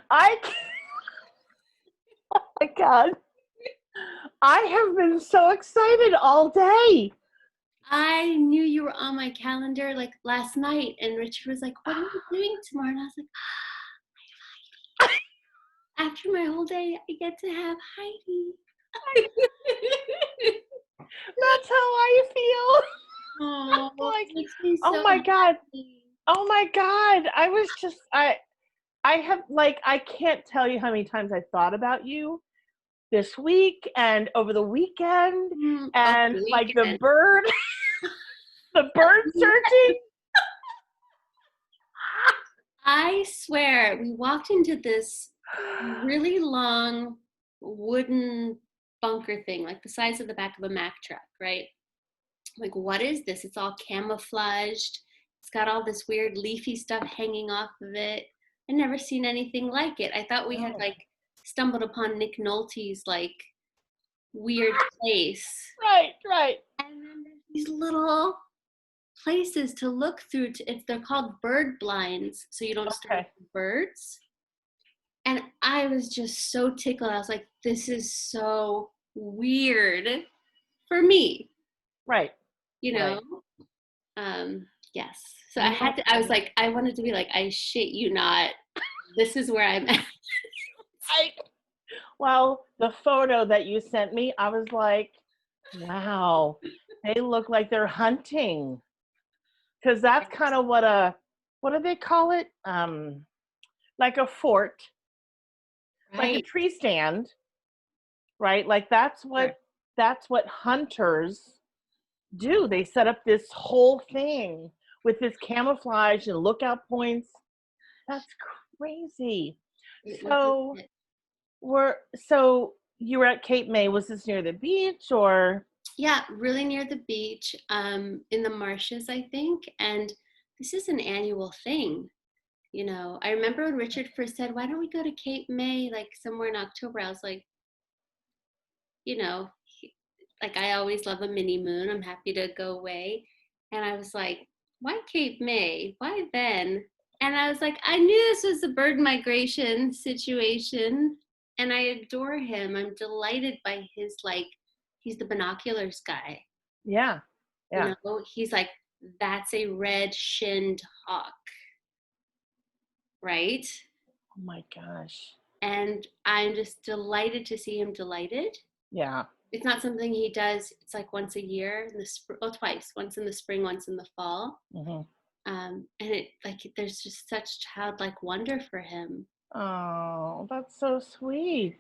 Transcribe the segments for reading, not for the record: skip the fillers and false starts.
I can't, oh my God. I have been so excited all day. I knew you were on my calendar like last night, and Richard was like, "What are you doing tomorrow?" And I was like, "After my whole day, I get to have Heidi." That's how I feel. Oh, Like, it makes me oh so my God. happy. Oh my God. I have, like, I can't tell you how many times I thought about you this week and over the weekend, Over and the like the weekend. bird, the bird searching. I swear, we walked into this really long wooden bunker thing, like the size of the back of a Mack truck, right? Like, what is this? It's all camouflaged. It's got all this weird leafy stuff hanging off of it. I'd never seen anything like it. I thought we had Oh, like stumbled upon Nick Nolte's like weird place. right. And then there's these little places to look through if they're called bird blinds, so you don't stare Okay. at the birds. And I was just so tickled. I was like, this is so weird for me, Right. you know? Right. Yes. So No. I was like, I wanted to be like, I shit you not. This is where I'm at. I, well, the photo that you sent me, I was like, wow, they look like they're hunting. Because that's kind of what do they call it? Like a fort, like a Right? tree stand, right? Like Sure. that's what hunters do. They set up this whole thing with this camouflage and lookout points. That's crazy. It was So legit. so you were at Cape May. Was this near the beach or? Yeah, really near the beach, in the marshes, I think. And this is an annual thing. I remember when Richard first said, why don't we go to Cape May, like somewhere in October? I was like, you know, like I always love a mini moon. I'm happy to go away. And I was like, why Cape May? Why then? And I was like, I knew this was a bird migration situation. And I adore him. I'm delighted by his, like, he's the binoculars guy. Yeah. Yeah. He's like, that's a red shinned hawk, right? Oh my gosh. And I'm just delighted to see him delighted. Yeah. It's not something he does. It's like once a year in the spring, well, twice, once in the spring, once in the fall. Mm-hmm. And it, like, there's just such childlike wonder for him. Oh, that's so sweet.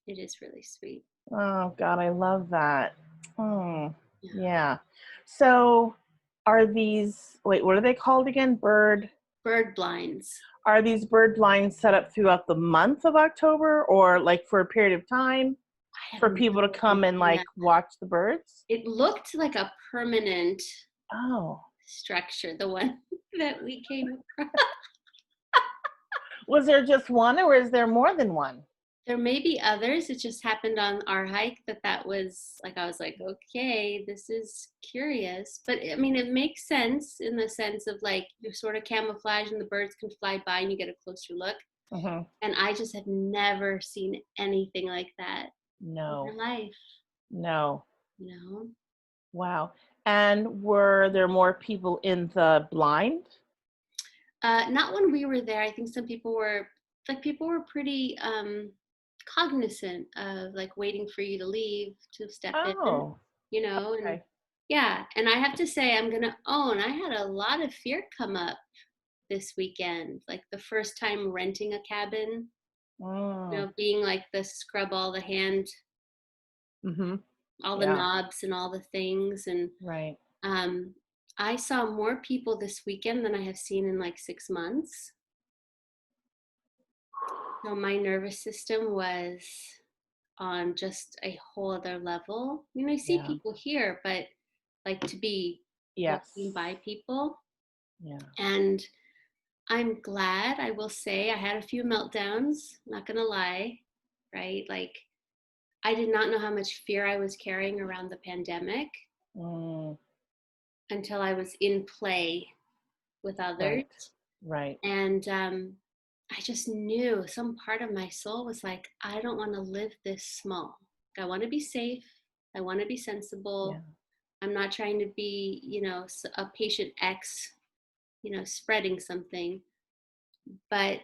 It is really sweet. Oh God, I love that. Oh, Yeah. yeah. So are these, wait, what are they called again? Bird blinds. Are these bird blinds set up throughout the month of October or like for a period of time I have for people to no come and idea. like watch the birds? It looked like a permanent Oh, structure, the one that we came across. was there just one or is there more than one? There may be others. It just happened on our hike that was like, I was like, okay, this is curious. But I mean, it makes sense in the sense of like you're sort of camouflage and the birds can fly by and you get a closer look. Mm-hmm. And I just have never seen anything like that in No, my life, no. you know? Wow. And were there more people in the blind? Not when we were there. I think some people were pretty cognizant of like waiting for you to leave to step in, Oh, and okay. yeah. And I have to say, I'm gonna own, I had a lot of fear come up this weekend. Like the first time renting a cabin, Mm. being like the scrub all the hand, Mm-hmm. all the Yeah, knobs and all the things. And right. um, I saw more people this weekend than I have seen in like 6 months. So my nervous system was on just a whole other level. I see Yeah. people here, but like to be walking Yes. by people. Yeah. And I'm glad, I will say, I had a few meltdowns, not gonna lie, right? Like, I did not know how much fear I was carrying around the pandemic Mm, until I was in play with others. right. Right. And I just knew some part of my soul was like, I don't want to live this small. I want to be safe. I want to be Yeah. sensible. I'm not trying to be, a patient X, spreading something. But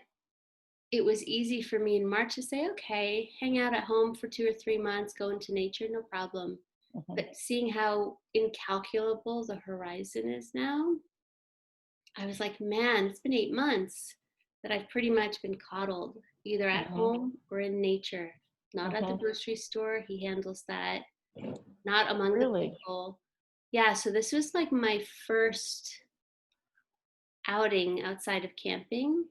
it was easy for me in March to say, okay, hang out at home for 2 or 3 months, go into nature, no problem. Mhm. But seeing how incalculable the horizon is now, I was like, man, it's been 8 months that I've pretty much been coddled, either at Mhm. home or in nature. Not at the Mhm. grocery store, he handles that, not among the Really? people. Yeah, so this was like my first outing outside of camping,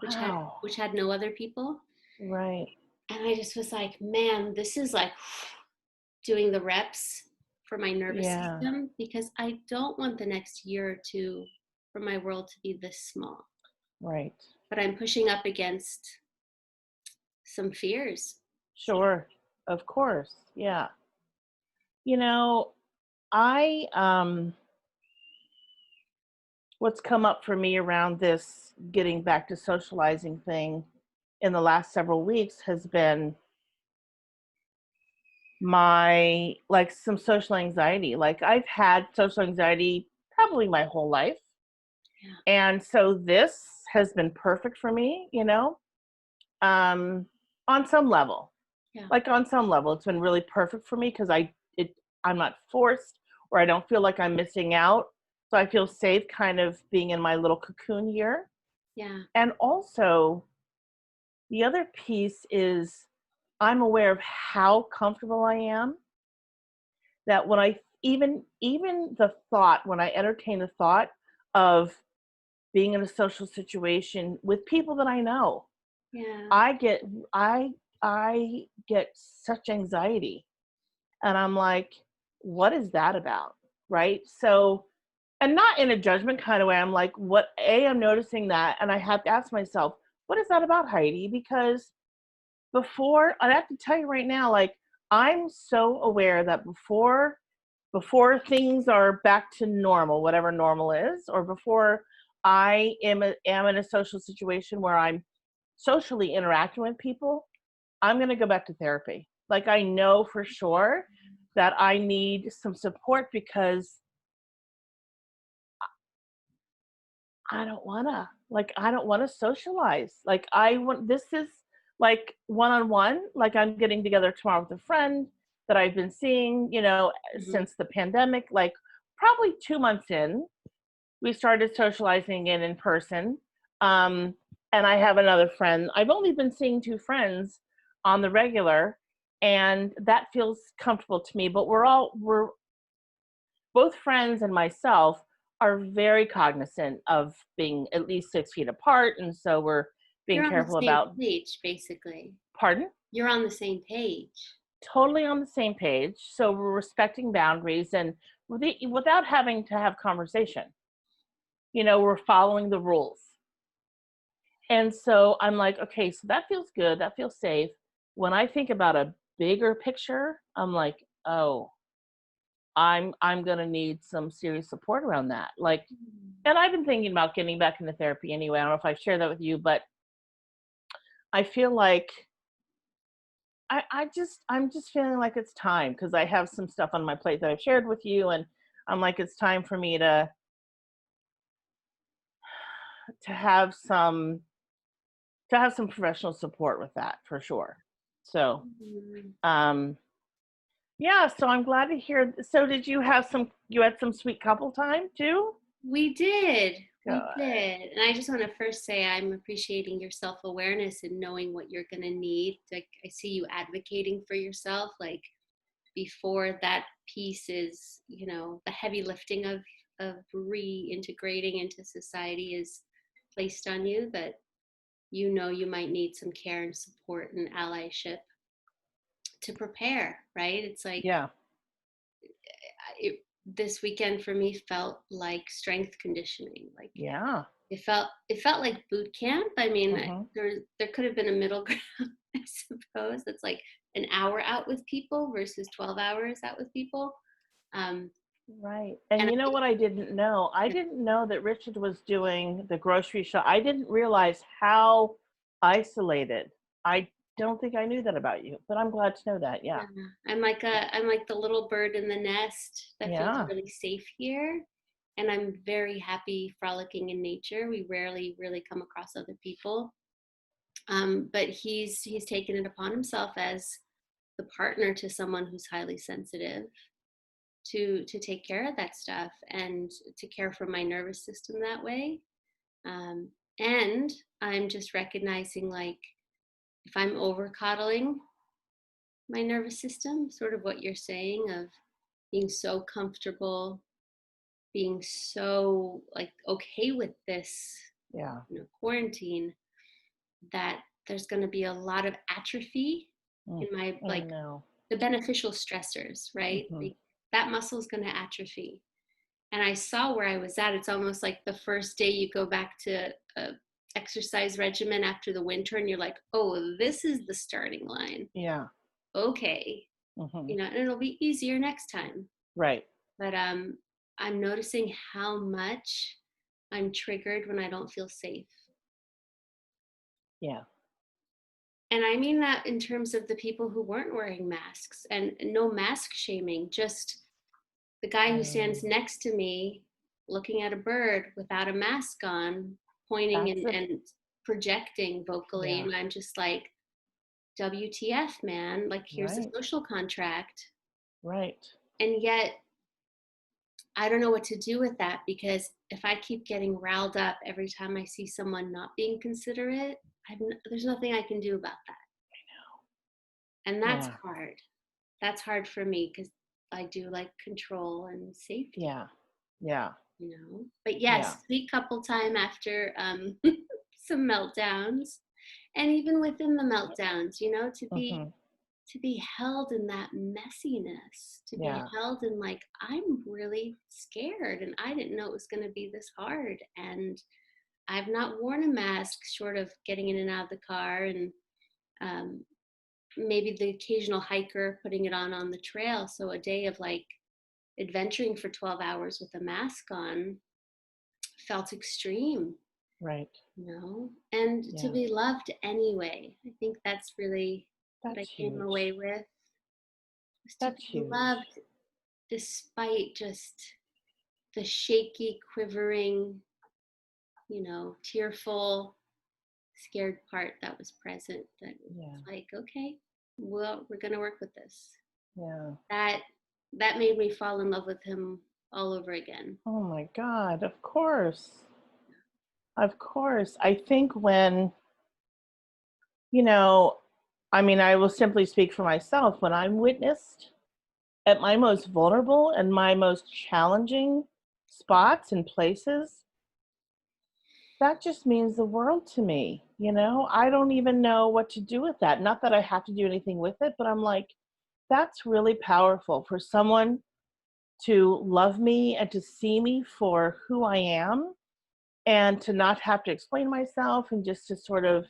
which had Wow. which had no other people. Right. And I just was like, man, this is like doing the reps for my nervous Yeah. system, because I don't want the next year or two for my world to be this small. Right. But I'm pushing up against some fears. So, Sure. Of course. Yeah. You know, I what's come up for me around this getting back to socializing thing in the last several weeks has been my like some social anxiety. Like I've had social anxiety probably my whole life. yeah, And so this has been perfect for me, um, on some level. yeah, Like on some level, it's been really perfect for me because I'm not forced or I don't feel like I'm missing out. So I feel safe kind of being in my little cocoon here. yeah, And also the other piece is I'm aware of how comfortable I am that when I even the thought when I entertain the thought of being in a social situation with people that I know, yeah, I get I I get such anxiety and I'm like, what is that about? Right? So and not in a judgment kind of way. I'm like, I'm noticing that and I have to ask myself, what is that about, Heidi? Because before I have to tell you right now, like I'm so aware that before things are back to normal, whatever normal is, or before am in a social situation where I'm socially interacting with people, I'm going to go back to therapy. Like I know for sure that I need some support because I don't want to socialize. Like I want this is like one-on-one, like I'm getting together tomorrow with a friend that I've been seeing, hmm, since the pandemic, like probably 2 months in, we started socializing again in person. Um, and I have another friend. I've only been seeing two friends on the regular, and that feels comfortable to me. But we're both friends and myself are very cognizant of being at least 6 feet apart, and so we're being you're on the careful same about. page, basically. Pardon? You're on the same page. Totally on the same page. So we're respecting boundaries and without having to have conversation. We're following the rules. And so I'm like, okay, so that feels good. That feels safe. When I think about a bigger picture, I'm like, oh, I'm gonna need some serious support around that. Like, Mm. and I've been thinking about getting back into therapy anyway. I don't know if I've shared that with you, but I feel like I'm just feeling like it's time because I have some stuff on my plate that I've shared with you, and I'm like, it's time for me to have some to have some professional support with that for sure. So, Mhm. um, yeah, so I'm glad to hear. So you had some sweet couple time too? We did. We Good. did. And I just want to first say I'm appreciating your self awareness and knowing what you're going to need. Like, I see you advocating for yourself. Like, before that piece is, the heavy lifting of reintegrating into society is placed on you, that you might need some care and support and allyship to prepare, right? It's like, Yeah. this weekend for me felt like strength conditioning. Like, Yeah. it felt like boot camp. I mean, Mhm. there could have been a middle ground, I suppose. That's like an hour out with people versus 12 hours out with people. Um, Right. And And you I know think what I didn't know? I didn't know that Richard was doing the grocery shop. I didn't realize how isolated. I don't think I knew that about you, but I'm glad to know that. Yeah. yeah, I'm like the little bird in the nest that feels Yeah. really safe here. And I'm very happy frolicking in nature. We rarely really come across other people. But he's taken it upon himself as the partner to someone who's highly sensitive to take care of that stuff and to care for my nervous system that way. Um, and I'm just recognizing, like, if I'm over coddling my nervous system, sort of what you're saying of being so comfortable, being so like okay with this, Yeah. quarantine, that there's going to be a lot of atrophy Mm. in my, I like, know. the beneficial stressors, right? Hmm. Like, that muscle is going to atrophy. And I saw where I was at. It's almost like the first day you go back to a exercise regimen after the winter, and you're like, oh, this is the starting line. Yeah. Okay, Hmm. and it'll be easier next time. Right. But I'm noticing how much I'm triggered when I don't feel safe. Yeah. And I mean that in terms of the people who weren't wearing masks, and no mask shaming, just the guy who stands Um, next to me looking at a bird without a mask on, pointing that's and, a, and projecting vocally. yeah. And I'm just like, WTF, man? Like, here's a Right. social contract. Right. And yet, I don't know what to do with that, because if I keep getting riled up every time I see someone not being considerate, there's nothing I can do about that. And that's Yeah. hard. That's hard for me because I do like control and safety, Yeah. Yeah. But Yeah. yes, sweet couple time after some meltdowns, and even within the meltdowns, Hmm. to be held in that messiness, to be Yeah. held in, like, I'm really scared and I didn't know it was going to be this hard, and I've not worn a mask short of getting in and out of the car, and um, maybe the occasional hiker putting it on the trail. So a day of, like, adventuring for 12 hours with a mask on felt extreme, Right. and to Yeah. be loved anyway. I think that's really what I That's came huge. away with, was to That's be huge. loved despite just the shaky, quivering, tearful, scared part that was present. That Yeah. was like, okay, well, we're gonna work with this. Yeah. That that made me fall in love with him all over again. Oh my God. Of course. Of course. I think when, you know, I mean, I will simply speak for myself. When I'm witnessed at my most vulnerable and my most challenging spots and places, that just means the world to me. I don't even know what to do with that. Not that I have to do anything with it, but I'm like, that's really powerful for someone to love me and to see me for who I am and to not have to explain myself and just to sort of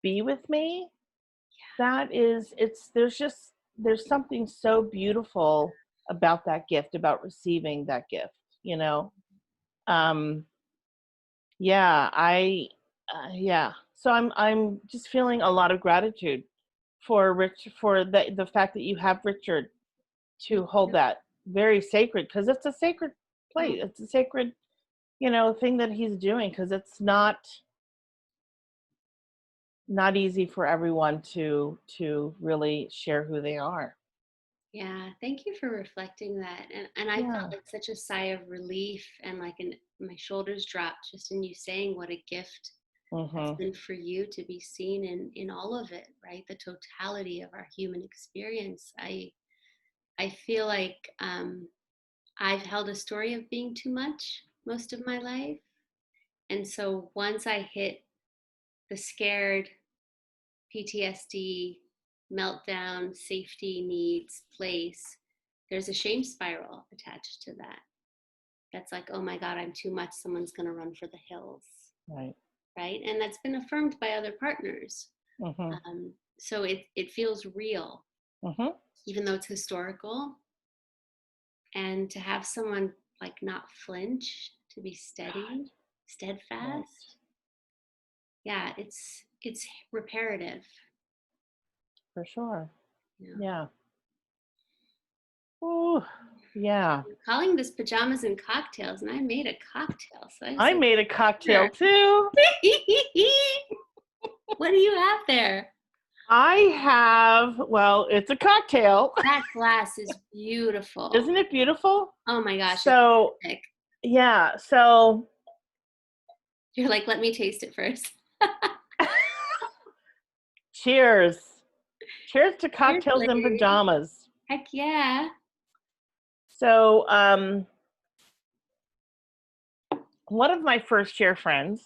be with me. That is, there's something so beautiful about that gift, about receiving that gift, you know? Um, yeah, yeah. So I'm just feeling a lot of gratitude for for the fact that you have Richard Me to hold too. that very sacred, because it's a sacred Oh, place. It's a sacred, thing that he's doing, because it's not easy for everyone to really share who they are. yeah. Thank you for reflecting that. And I felt Yeah. like such a sigh of relief, and like my shoulders dropped just in you saying what a gift that's Mhm. been for you to be seen in all of it, right? The totality of our human experience. I feel like I've held a story of being too much most of my life. And so once I hit the scared, PTSD, meltdown, safety needs place, there's a shame spiral attached to that. That's like, oh my God, I'm too much. Someone's going to run for the hills. Right. Right. And that's been affirmed by other partners. Mhm. So it feels real, Mhm. even though it's historical. and to have someone like not flinch, to be steady, Right. steadfast. Yeah, it's reparative. For sure. Yeah. Yeah. Ooh, yeah. I'm calling this pajamas and cocktails, and I made a cocktail. So I I said, made a cocktail sure. too. What do you have there? I have, well, it's a cocktail. That glass is beautiful. Isn't it beautiful? Oh my gosh, So, it's sick. yeah. So, You're like, let me taste it first. cheers. Cheers to Cheers, cocktails and lady. pajamas. Heck yeah. So, one of my first year friends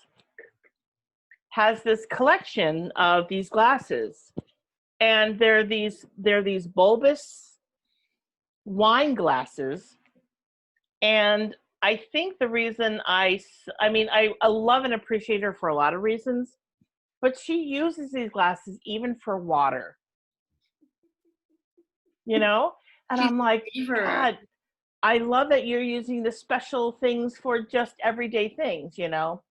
has this collection of these glasses, and they're these bulbous wine glasses. And I think the reason I mean, I love and appreciate her for a lot of reasons, but she uses these glasses even for water, you know? And She's I'm like, a braver. God, I love that you're using the special things for just everyday things, you know?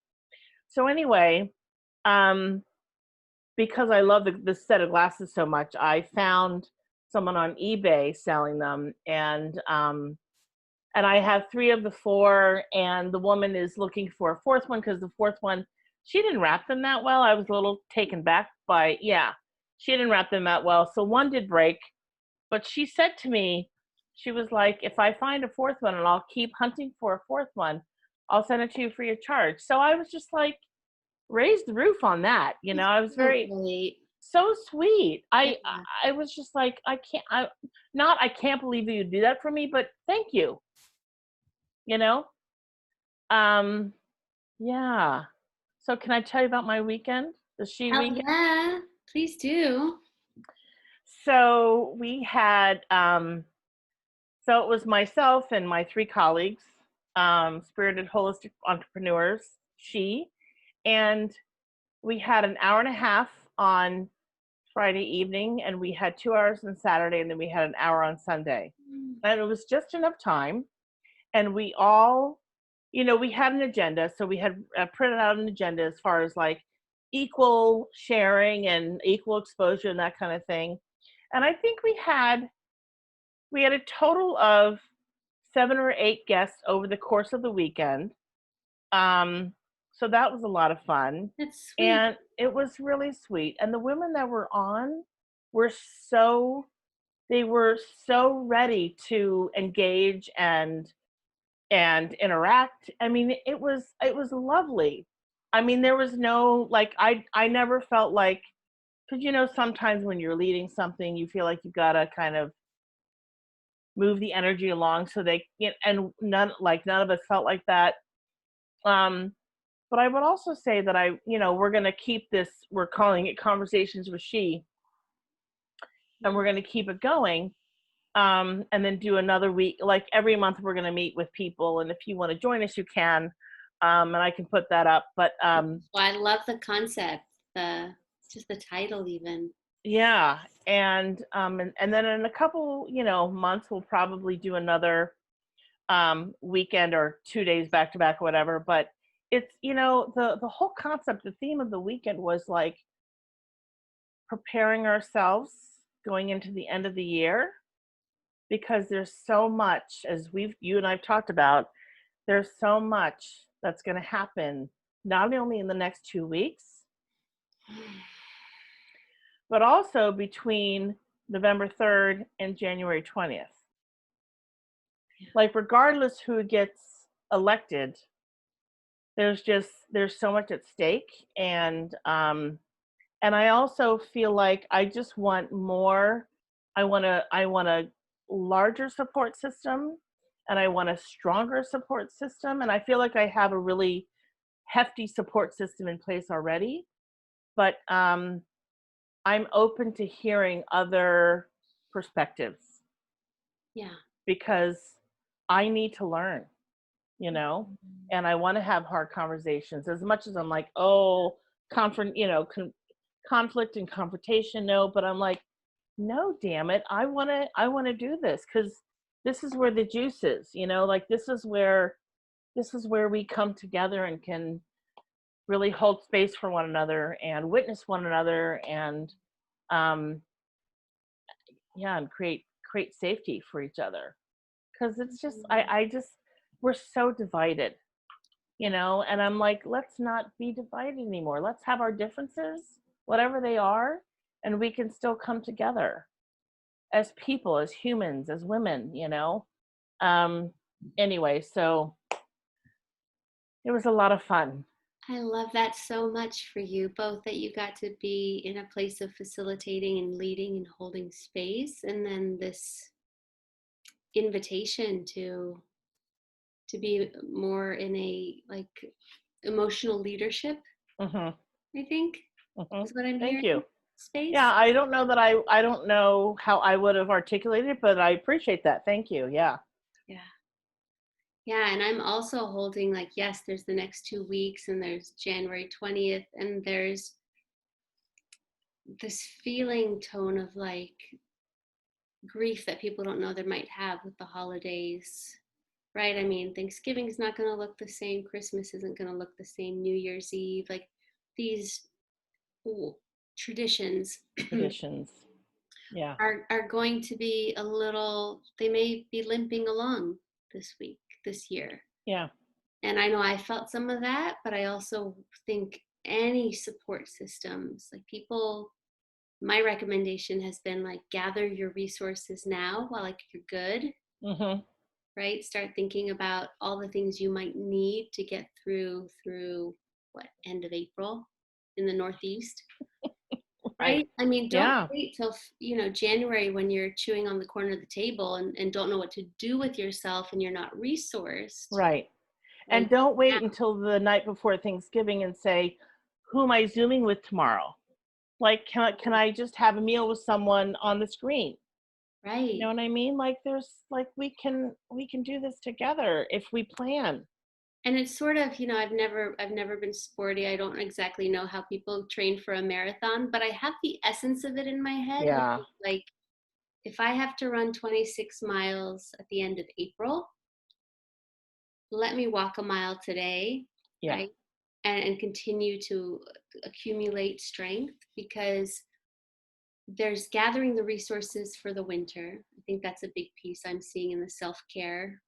So anyway, um, because I love this set of glasses so much, I found someone on eBay selling them, and I have 3 of the 4, and the woman is looking for a 4th one because the 4th one, she didn't wrap them that well. I was a little taken back by, yeah, she didn't wrap them that well. So one did break, but she said to me, she was like, if I find a 4th one and I'll keep hunting for a 4th one, I'll send it to you free of charge. So I was just like, raise the roof on that. You know, It's I was so very, great. so sweet. Yeah. I was just like, I can't believe you do that for me, but thank you, you know? Um, yeah. So can I tell you about my weekend? The she Hell weekend? yeah. Please do. So we had, so it was myself and my 3 colleagues, spirited holistic entrepreneurs, she, and we had an hour and a half on Friday evening, and we had 2 hours on Saturday, and then we had an hour on Sunday. And it was just enough time. And we all, you know, we had an agenda. So we had printed out an agenda as far as like equal sharing and equal exposure and that kind of thing. And I think we had a total of 7 or 8 guests over the course of the weekend. Um, so that was a lot of fun. That's sweet. And it was really sweet. And the women that were on were so, they were so ready to engage and interact. I mean, it was lovely. I mean, there was no like I never felt like, because you know sometimes when you're leading something you feel like you gotta kind of move the energy along so they, you know, and none of us felt like that. Um, but I would also say that we're gonna keep this. We're calling it Conversations with She, and we're gonna keep it going. And then do another week. Like every month, we're going to meet with people, and if you want to join us, you can, and I can put that up. But Well, I love the concept. Just the title even. yeah, and then in a couple, months, we'll probably do another weekend or 2 days back to back, whatever. But it's the whole concept, the theme of the weekend was like preparing ourselves going into the end of the year, because there's so much, as you and I've talked about, there's so much that's going to happen, not only in the next 2 weeks, but also between November 3rd and January 20th. Like, regardless who gets elected, there's so much at stake. And I also feel like I just want more. I want a larger support system, and I want a stronger support system. And I feel like I have a really hefty support system in place already. But I'm open to hearing other perspectives, Yeah. because I need to learn, and I want to have hard conversations. As much as I'm like, oh, conflict and confrontation, no, but I'm like, no, damn it, I want to do this, because this is where the juice is, like this is where we come together and can really hold space for one another and witness one another and um and create safety for each other, because it's just I just we're so divided, and I'm like, let's not be divided anymore. Let's have our differences, whatever they are, and we can still come together as people, as humans, as women, anyway, so it was a lot of fun. I love that so much for you, both that you got to be in a place of facilitating and leading and holding space, and then this invitation to be more in a like emotional leadership, Mm-hmm. I think Mm-hmm. is what I'm Thank hearing. you. Space. Yeah, I don't know that I don't know how I would have articulated it, but I appreciate that. Thank you. Yeah. Yeah. Yeah, and I'm also holding like, yes, there's the next 2 weeks and there's January 20th, and there's this feeling tone of like grief that people don't know they might have with the holidays, right? I mean, Thanksgiving is not going to look the same, Christmas isn't going to look the same, New Year's Eve, like these traditions Traditions. Yeah. are going to be a little, they may be limping along this week, this year. Yeah. And I know I felt some of that, but I also think any support systems, like people, my recommendation has been like gather your resources now while like you're good, Mm-hmm. right? Start thinking about all the things you might need to get through what, end of April in the Northeast. Right? I mean, don't Yeah. wait till, January when you're chewing on the corner of the table and don't know what to do with yourself and you're not resourced. Right. And Like, don't yeah, wait until the night before Thanksgiving and say, who am I Zooming with tomorrow? Like, can I just have a meal with someone on the screen? You right. know what I mean? Like there's like we can do this together if we plan. And it's sort of, I've never been sporty. I don't exactly know how people train for a marathon, but I have the essence of it in my head, which Yeah. is like, if I have to run 26 miles at the end of April, let me walk a mile today, Yeah. right? And continue to accumulate strength, because there's gathering the resources for the winter. I think that's a big piece I'm seeing in the self-care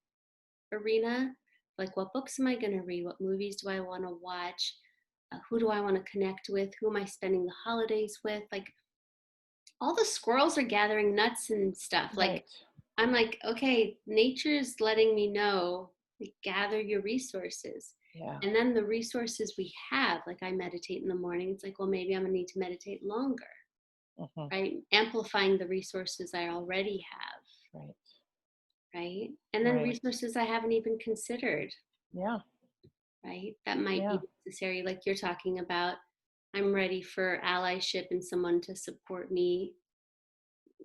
arena. Like, what books am I going to read? What movies do I want to watch? Who do I want to connect with? Who am I spending the holidays with? Like, all the squirrels are gathering nuts and stuff. Like, Right. I'm like, okay, nature's letting me know, like, gather your resources. Yeah. And then the resources we have, like I meditate in the morning, it's like, well, maybe I'm gonna need to meditate longer, Mm-hmm. right? Amplifying the resources I already have, Right. right? And then Right. resources I haven't even considered, Yeah. right? That might Yeah. be necessary, like you're talking about. I'm ready for allyship and someone to support me,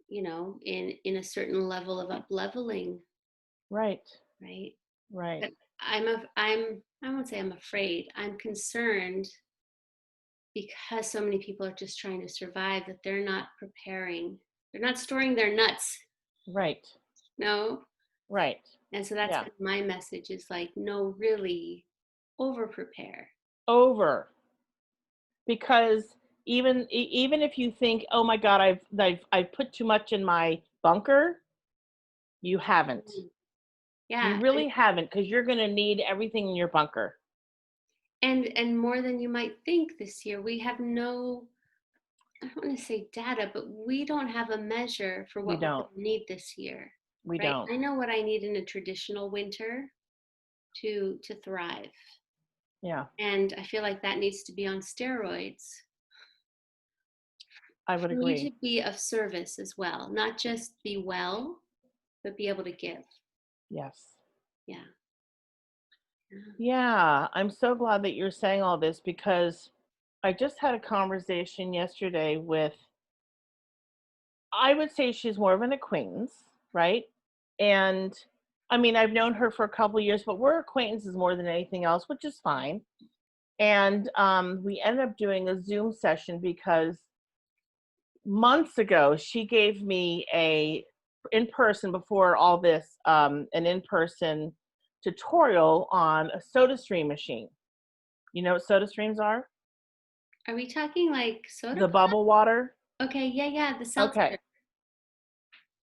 in a certain level of up leveling, Right. right? Right. But I won't say I'm afraid. I'm concerned because so many people are just trying to survive that they're not preparing. They're not storing their nuts. Right. No. Right. And so that's Yeah. kind of my message, is like, no, really over prepare. Over. Because even if you think, oh my God, I've put too much in my bunker, you haven't. You Yeah. really haven't, because you're gonna need everything in your bunker. And more than you might think this year, we have no, I don't want to say data, but we don't have a measure for We what we're going don't. to need this year. We Right? don't. I know what I need in a traditional winter to thrive. Yeah. And I feel like that needs to be on steroids I would for me to agree. be of service as well, not just be well, but be able to give. Yes. Yeah. Yeah. Yeah. I'm so glad that you're saying all this, because I just had a conversation yesterday with, I would say she's more of an acquaintance, right? And I mean, I've known her for a couple of years, but we're acquaintances more than anything else, which is fine. And we ended up doing a Zoom session because months ago she gave me in person before all this, an in-person tutorial on a soda stream machine. You know what soda streams are? Are we talking like soda The pop? bubble water. Okay, yeah, the seltzer. Okay.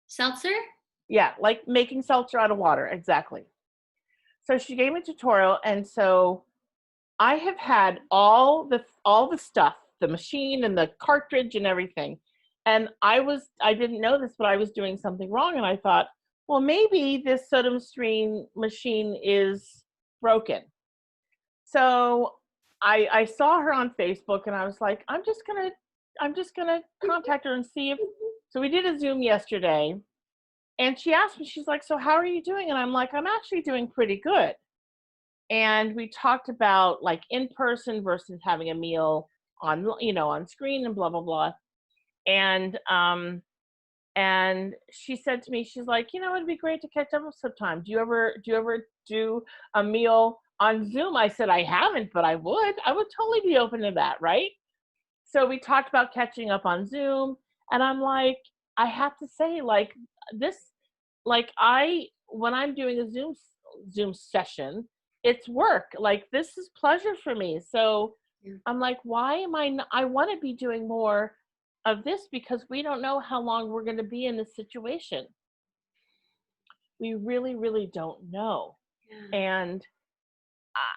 Seltzer? Yeah, like making seltzer out of water. Exactly. So she gave me a tutorial, and so I have had all the stuff, the machine and the cartridge and everything. And I didn't know this, but I was doing something wrong, and I thought, well, maybe this soda stream machine is broken. So I saw her on Facebook, and I was like, I'm just gonna contact her and see if. So we did a Zoom yesterday, and she asked me, she's like, so how are you doing? And I'm like, I'm actually doing pretty good. And we talked about like in person versus having a meal on, on screen and blah blah blah. And and she said to me, she's like, it'd be great to catch up sometime. Do you ever do a meal on Zoom? I said, I haven't, but I would totally be open to that, right? So we talked about catching up on Zoom, and I'm like, I have to say, like, this, like, when I'm doing a Zoom session, it's work. Like, this is pleasure for me. So Yeah. I'm like, why am I want to be doing more of this, because we don't know how long we're going to be in this situation. We really, really don't know. Yeah. And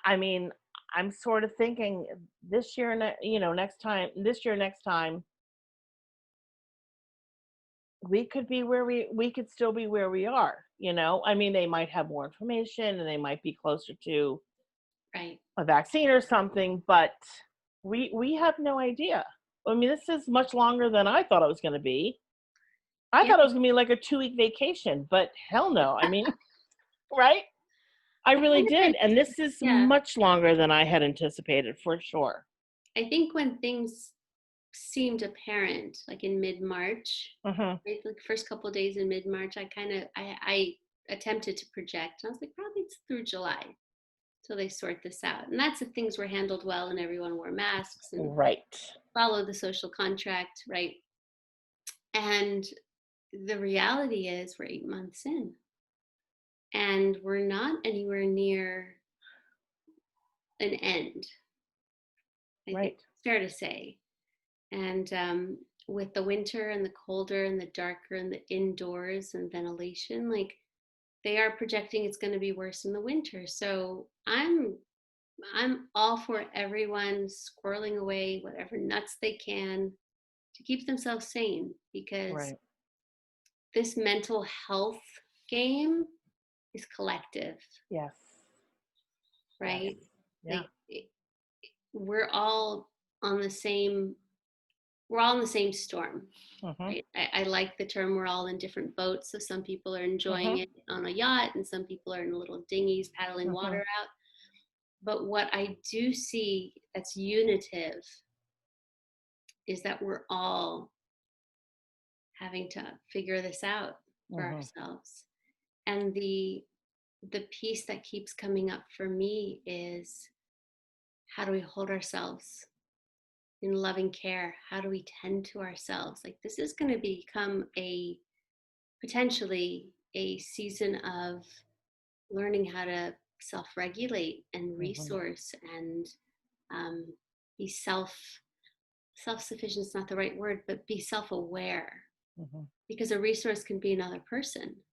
I mean, I'm sort of thinking this year, next time, we could be where we could still be where we are. I mean, they might have more information and they might be closer to Right. a vaccine or something, but we have no idea. I mean, this is much longer than I thought it was going to be. I Yeah. thought it was going to be like a 2-week vacation, but hell no. I mean, right? I really did. And this is Yeah. much longer than I had anticipated, for sure. I think when things seemed apparent, like in mid-March, Mm-hmm. right, like first couple of days in mid-March, I attempted to project. I was like, probably it's through July till they sort this out. And that's if things were handled well and everyone wore masks and Right. followed the social contract, right? And the reality is we're 8 months in and we're not anywhere near an end. I think Right. it's fair to say. And with the winter and the colder and the darker and the indoors and ventilation, like they are projecting it's going to be worse in the winter. So I'm all for everyone squirreling away whatever nuts they can to keep themselves sane, because Right. this mental health game is collective, Yes. right? Yes. Yeah. Like we're all on the same we're all in the same storm, Mm-hmm. right? I like the term we're all in different boats. So some people are enjoying Mm-hmm. it on a yacht and some people are in little dinghies paddling Mm-hmm. water out. But what I do see that's unitive is that we're all having to figure this out for Mm-hmm. ourselves. And the piece that keeps coming up for me is, how do we hold ourselves in loving care? How do we tend to ourselves? Like this is going to become potentially a season of learning how to self-regulate and Mm-hmm. resource and um, be self-sufficient is not the right word, but be self-aware, Mm-hmm. because a resource can be another person,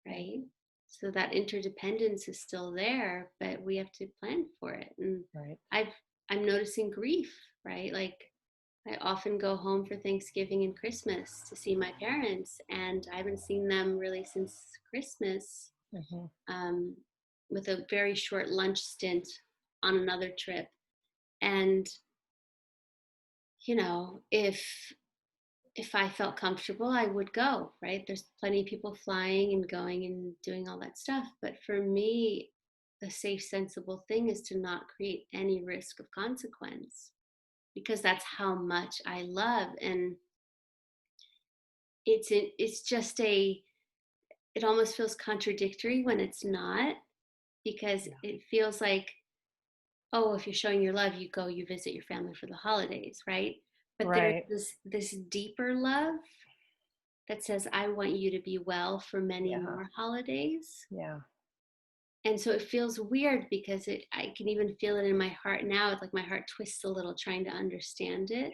right? So that interdependence is still there, but we have to plan for it. And Right. I'm noticing grief, right? Like I often go home for Thanksgiving and Christmas to see my parents, and I haven't seen them really since Christmas, Mm-hmm. um, with a very short lunch stint on another trip. And if I felt comfortable, I would go, right? There's plenty of people flying and going and doing all that stuff. But for me, the safe, sensible thing is to not create any risk of consequence, because that's how much I love. And it's just it almost feels contradictory when it's not, because Yeah. it feels like, oh, if you're showing your love, you visit your family for the holidays, right? But there's Right. this deeper love that says, I want you to be well for many Yeah. more holidays. Yeah. And so it feels weird because I can even feel it in my heart now. It's like my heart twists a little trying to understand it,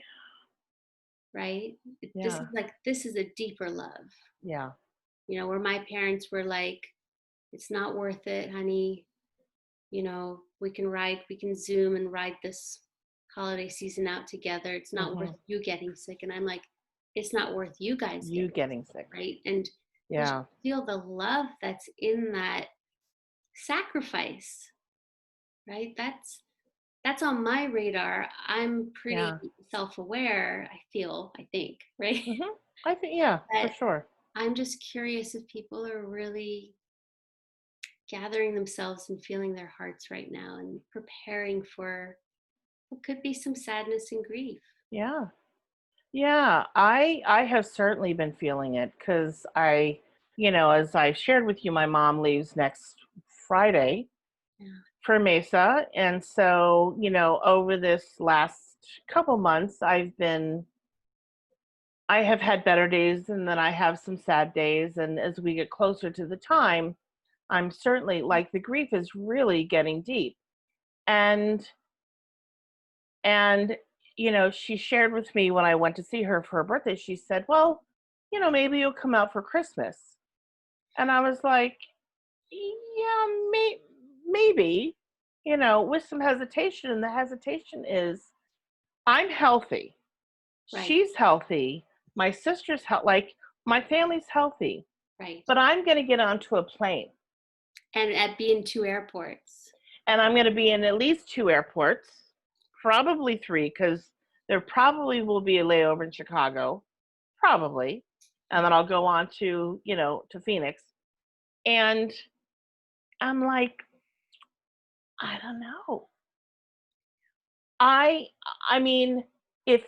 right? Yeah. This is a deeper love, Yeah. where my parents were like, it's not worth it, honey. We can Zoom and ride this holiday season out together. It's not worth Hmm. you getting sick. And I'm like, it's not worth you guys You getting getting sick, sick. right? And you just Yeah. feel the love that's in that sacrifice, right? That's on my radar. I'm pretty Yeah. self-aware, I think, right? Hmm. I think, yeah, for But sure. I'm just curious if people are really gathering themselves and feeling their hearts right now and preparing for what could be some sadness and grief. Yeah. Yeah. I have certainly been feeling it because as I shared with you, my mom leaves next Friday Yeah. for Mesa. And so, over this last couple months, I have had better days and then I have some sad days. And as we get closer to the time, I'm certainly like the grief is really getting deep. And and she shared with me when I went to see her for her birthday, she said, "Well, maybe you'll come out for Christmas." And I was like, "Yeah, maybe, with some hesitation." And the hesitation is I'm healthy. Right, She's healthy. My sister's like my family's healthy, right. but I'm going to get onto a plane And at being two airports. and I'm going to be in at least two airports, probably three, because there probably will be a layover in Chicago, probably, and then I'll go on to Phoenix. And I'm like, I don't know. I I mean, if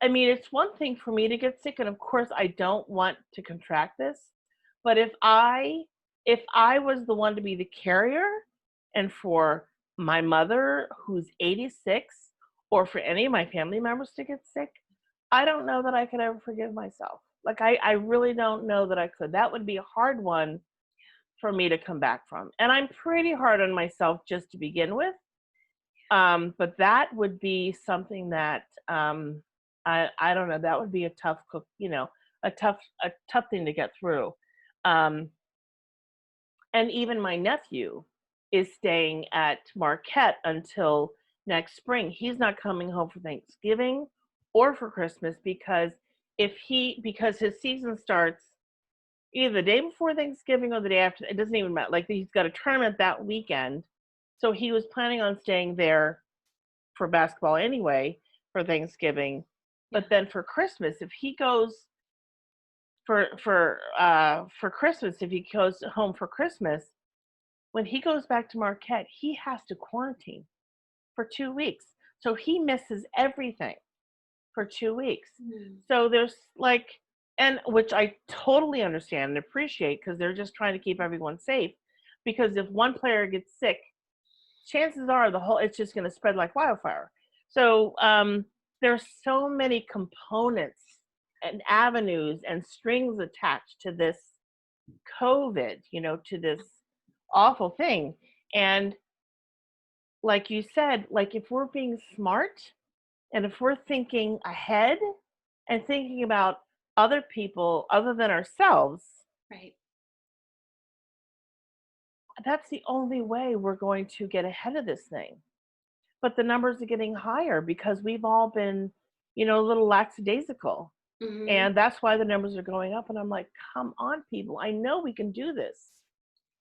I mean, it's one thing for me to get sick, and of course I don't want to contract this, but if I was the one to be the carrier, and for my mother who's 86, or for any of my family members to get sick, I don't know that I could ever forgive myself. Like I really don't know that I could. That would be a hard one for me to come back from. And I'm pretty hard on myself just to begin with. But that would be something that I don't know. That would be a tough cook, a tough thing to get through. Um, and even my nephew is staying at Marquette until next spring. He's not coming home for Thanksgiving or for Christmas because his season starts either the day before Thanksgiving or the day after. It doesn't even matter. Like he's got a tournament that weekend, so he was planning on staying there for basketball anyway for Thanksgiving. But then for Christmas, if he goes for Christmas, if he goes home for Christmas, when he goes back to Marquette, he has to quarantine for 2 weeks. So he misses everything for 2 weeks. Mm. So there's like, and which I totally understand and appreciate because they're just trying to keep everyone safe. Because if one player gets sick, chances are it's just going to spread like wildfire. So there's so many components and avenues and strings attached to this COVID, to this awful thing. And like you said, like if we're being smart and if we're thinking ahead and thinking about other people other than ourselves, Right. that's the only way we're going to get ahead of this thing. But the numbers are getting higher because we've all been, a little lackadaisical. Hmm. And that's why the numbers are going up. And I'm like, come on, people. I know we can do this.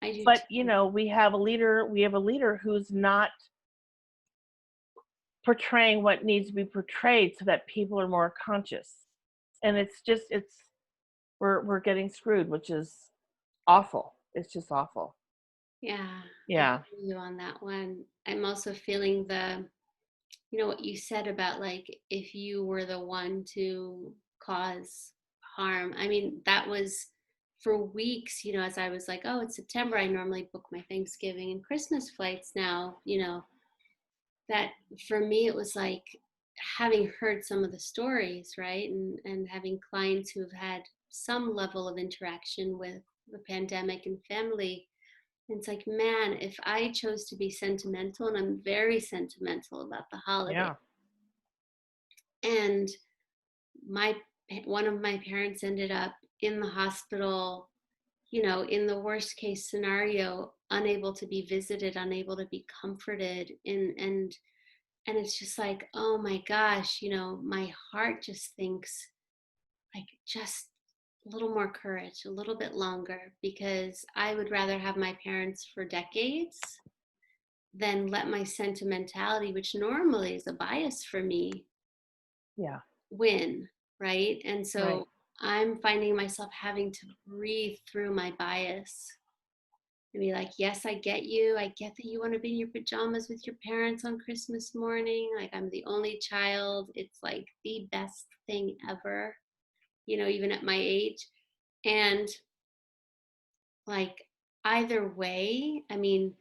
I do But, too. we have a leader who's not portraying what needs to be portrayed so that people are more conscious. And we're getting screwed, which is awful. It's just awful. Yeah, I Yeah. feel you on that one. I'm also feeling what you said about like if you were the one to cause harm. I mean, that was for weeks, as I was like, oh, it's September. I normally book my Thanksgiving and Christmas flights now, that for me it was like having heard some of the stories, right? And having clients who have had some level of interaction with the pandemic and family. And it's like, man, if I chose to be sentimental, and I'm very sentimental about the holiday, Yeah. and my one of my parents ended up in the hospital, you know, in the worst case scenario, unable to be visited, unable to be comforted, and it's just like, oh my gosh, you know, my heart just thinks like, just a little more courage, a little bit longer, because I would rather have my parents for decades than let my sentimentality, which normally is a bias for me, Yeah. win, right? And Right. so I'm finding myself having to breathe through my bias and be like, yes, I get you. I get that you want to be in your pajamas with your parents on Christmas morning. Like, I'm the only child. It's like the best thing ever, you know, even at my age. And like, either way, I mean,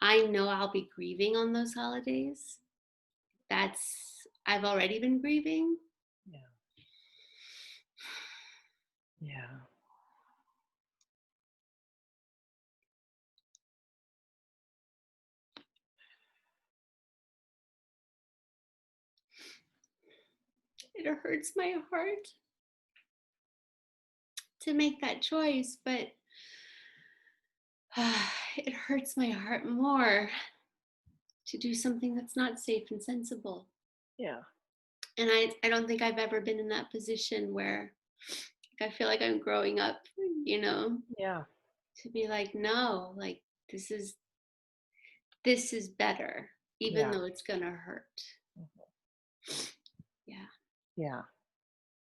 I know I'll be grieving on those holidays. I've already been grieving. Yeah. Yeah. It hurts my heart to make that choice, but it hurts my heart more to do something that's not safe and sensible. Yeah. And I don't think I've ever been in that position where I feel like I'm growing up, you know, Yeah. to be like, no, like, this is better, even Yeah. though it's gonna hurt. Yeah. Yeah.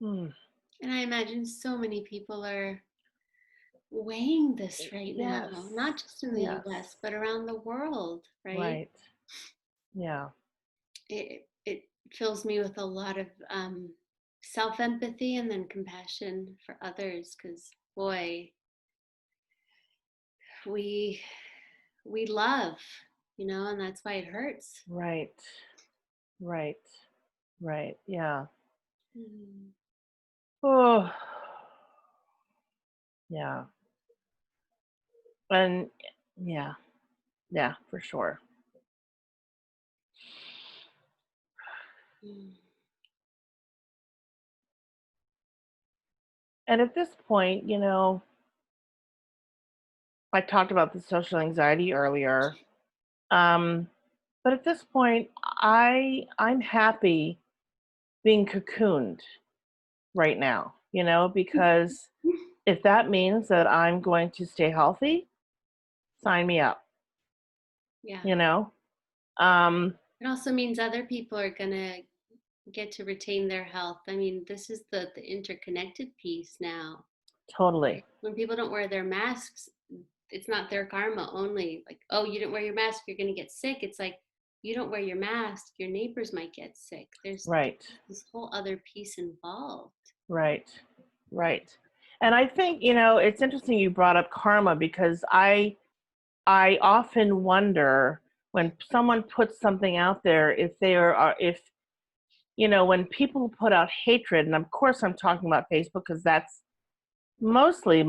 Hmm. And I imagine so many people are weighing this right now, Yes. not just in the Yes. US, but around the world, right? Right. Yeah. It fills me with a lot of self-empathy and then compassion for others, because boy, we we love, you know, and that's why it hurts. Right. Right. Right. Yeah. Mhm. Oh. Yeah. And yeah. Yeah, for sure. Mm. And at this point, you know, I talked about the social anxiety earlier. Um, but at this point, I'm happy being cocooned right now, you know, because if that means that I'm going to stay healthy, sign me up, Yeah. you know. Um, It also means other people are gonna get to retain their health. I mean, this is the interconnected piece now. totally. When people don't wear their masks, it's not their karma only. Like, oh, you didn't wear your mask, you're going to get sick. It's like, you don't wear your mask, your neighbors might get sick. There's Right. this whole other piece involved. Right. Right. And I think, you know, it's interesting you brought up karma because I often wonder when someone puts something out there if they are if you know when people put out hatred, and of course I'm talking about Facebook because that's mostly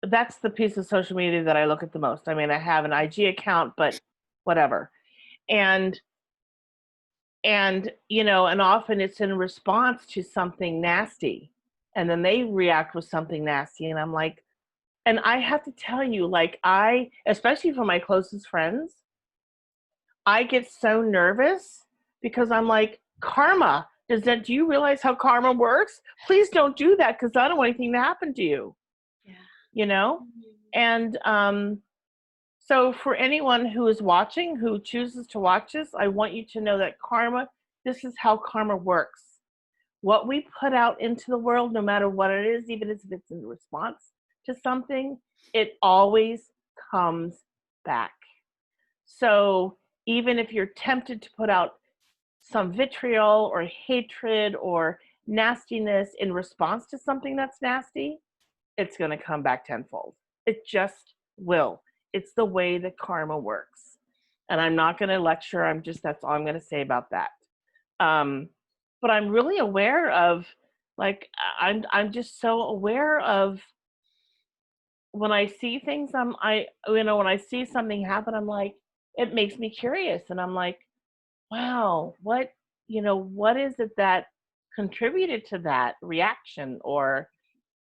that's the piece of social media that I look at the most. I mean, I have an IG account, but whatever. And you know, and often it's in response to something nasty. And then they react with something nasty and I'm like, and I have to tell you, like, especially for my closest friends, I get so nervous because I'm like, karma. Do you realize how karma works? Please don't do that because I don't want anything to happen to you. Yeah. You know? And so for anyone who is watching, who chooses to watch this, I want you to know that karma, this is how karma works. What we put out into the world, no matter what it is, even if it's in response to something, it always comes back. So even if you're tempted to put out some vitriol or hatred or nastiness in response to something that's nasty, it's going to come back tenfold. It just will. It's the way that karma works. And I'm not going to lecture. That's all I'm going to say about that. Um, but I'm really aware of, like, I'm just so aware of when I see things. When I see something happen, I'm like, it makes me curious, and I'm like, wow, what is it that contributed to that reaction, or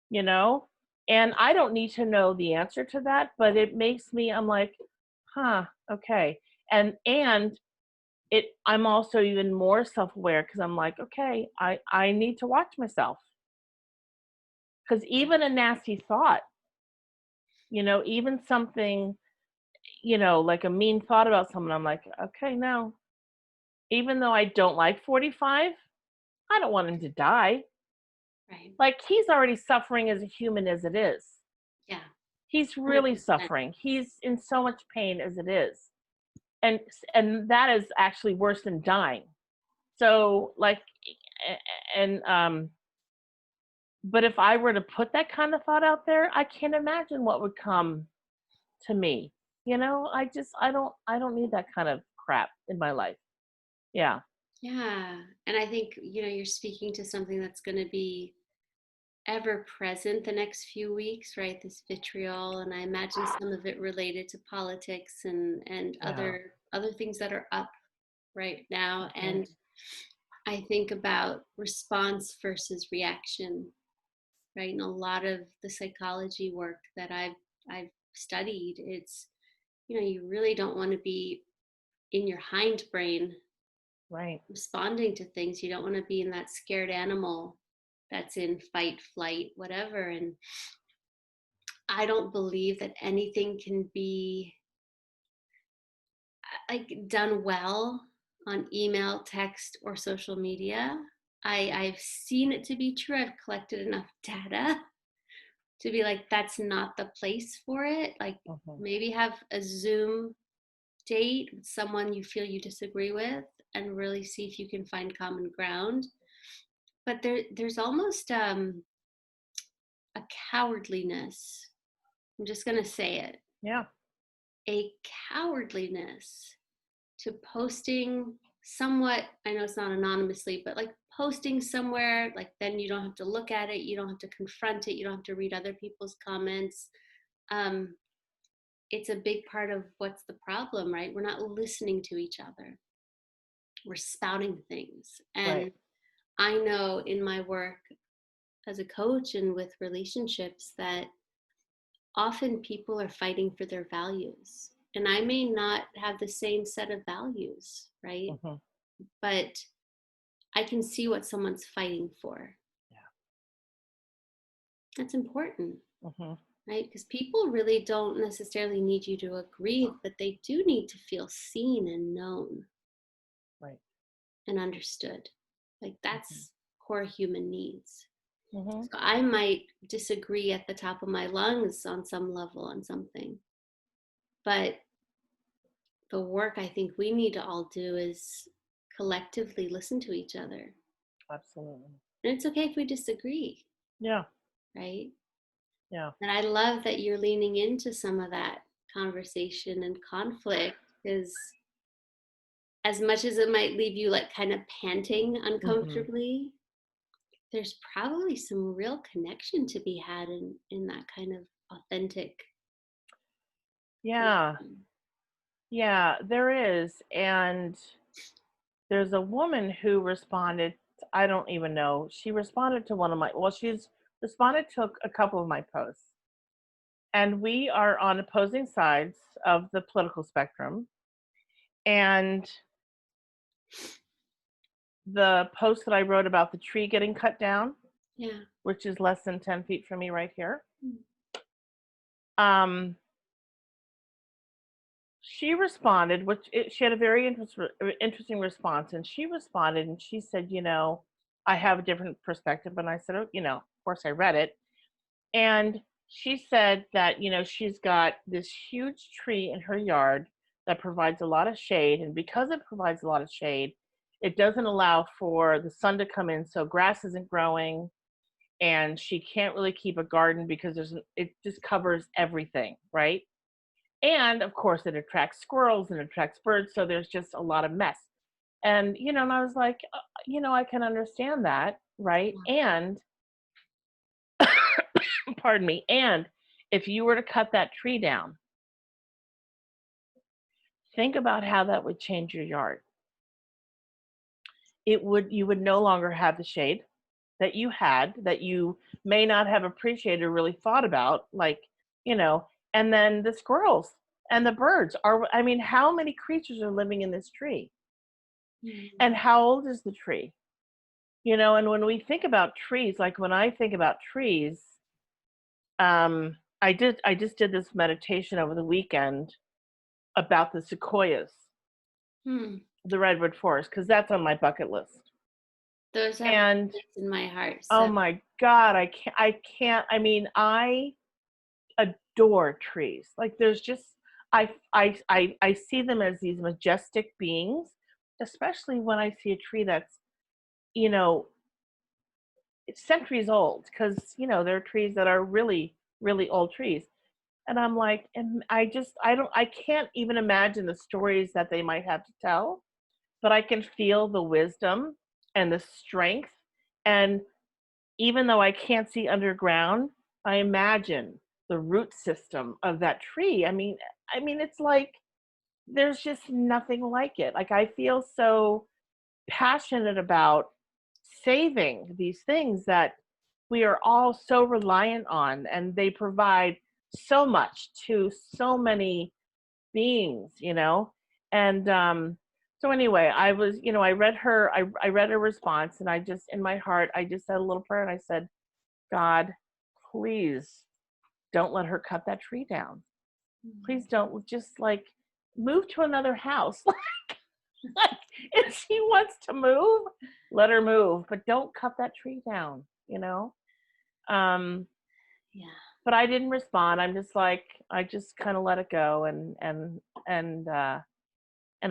you know and I don't need to know the answer to that, but it makes me, I'm like, huh, okay. And I'm also even more self-aware, because I'm like, okay, I need to watch myself, because even a nasty thought, even something, like a mean thought about someone, I'm like, okay, no, even though I don't like 45, I don't want him to die. Right. Like, he's already suffering as a human as it is. Yeah. He's really 100%. suffering. He's in so much pain as it is. And that is actually worse than dying. So, like, and but if I were to put that kind of thought out there, I can't imagine what would come to me. I don't need that kind of crap in my life. Yeah. Yeah. And I think, you're speaking to something that's going to be ever present the next few weeks, right? This vitriol, and I imagine some of it related to politics and Yeah. other things that are up right now. Mhm. And I think about response versus reaction, right? And a lot of the psychology work that I've studied, it's, you really don't want to be in your hindbrain Right. responding to things. You don't want to be in that scared animal that's in fight, flight, whatever. And I don't believe that anything can be like done well on email, text, or social media. I've seen it to be true. I've collected enough data to be like, that's not the place for it. Like, Mhm. maybe have a Zoom date with someone you feel you disagree with and really see if you can find common ground. But there's almost a cowardliness. I'm just going to say it, Yeah. a cowardliness to posting somewhat, I know it's not anonymously, but like posting somewhere, like then you don't have to look at it, you don't have to confront it, you don't have to read other people's comments. Um, it's a big part of what's the problem, right? We're not listening to each other. We're spouting things. Right. And I know in my work as a coach and with relationships that often people are fighting for their values. And I may not have the same set of values, right? Mhm. But I can see what someone's fighting for. Yeah. That's important, Mhm. right? Because people really don't necessarily need you to agree, but they do need to feel seen and known Right. and understood. Like, Mhm. that's core human needs. Mhm. So I might disagree at the top of my lungs on some level on something, but the work I think we need to all do is collectively listen to each other. Absolutely. And it's okay if we disagree, Yeah. right? Yeah. And I love that you're leaning into some of that conversation and conflict, because as much as it might leave you like kind of panting Mhm. uncomfortably, there's probably some real connection to be had in that kind of authentic Yeah. connection. Yeah, there is. And there's a woman who responded, I don't even know. She responded to she's responded to a couple of my posts. And we are on opposing sides of the political spectrum. And the post that I wrote about the tree getting cut down, Yeah. which is less than 10 feet from me right here, Mm. um, she responded, she had a very interesting response. And she responded and she said, I have a different perspective. And I said, oh, of course I read it. And she said that, she's got this huge tree in her yard that provides a lot of shade. And because it provides a lot of shade, it doesn't allow for the sun to come in. So grass isn't growing. And she can't really keep a garden because it just covers everything, right? And of course, it attracts squirrels and attracts birds. So there's just a lot of mess. And, and I was like, I can understand that, right? And, pardon me, and if you were to cut that tree down, think about how that would change your yard. You would no longer have the shade that you had, that you may not have appreciated or really thought about, like, you know, and then the squirrels and the birds are, I mean, how many creatures are living in this tree? And how old is the tree? And when we think about trees, like when I think about trees, I just did this meditation over the weekend about the sequoias, Hmm. the redwood forest, because that's on my bucket list. Those have a And place in my heart. oh So my God, I mean, I adore trees. Like there's just I see them as these majestic beings, especially when I see a tree that's, you know, it's centuries old, because there are trees that are really, really old trees. And I'm like, and I can't even imagine the stories that they might have to tell, but I can feel the wisdom and the strength. And even though I can't see underground, I imagine the root system of that tree. I mean, it's like there's just nothing like it. Like I feel so passionate about saving these things that we are all so reliant on, and they provide so much to so many beings, and so anyway, I read her response, and I just, in my heart, I just said a little prayer, and I said, God, please don't let her cut that tree down. Please don't, just like move to another house. Like, if she wants to move, let her move, but don't cut that tree down. Um, yeah. but I didn't respond. I'm just like, I just kind of let it go, and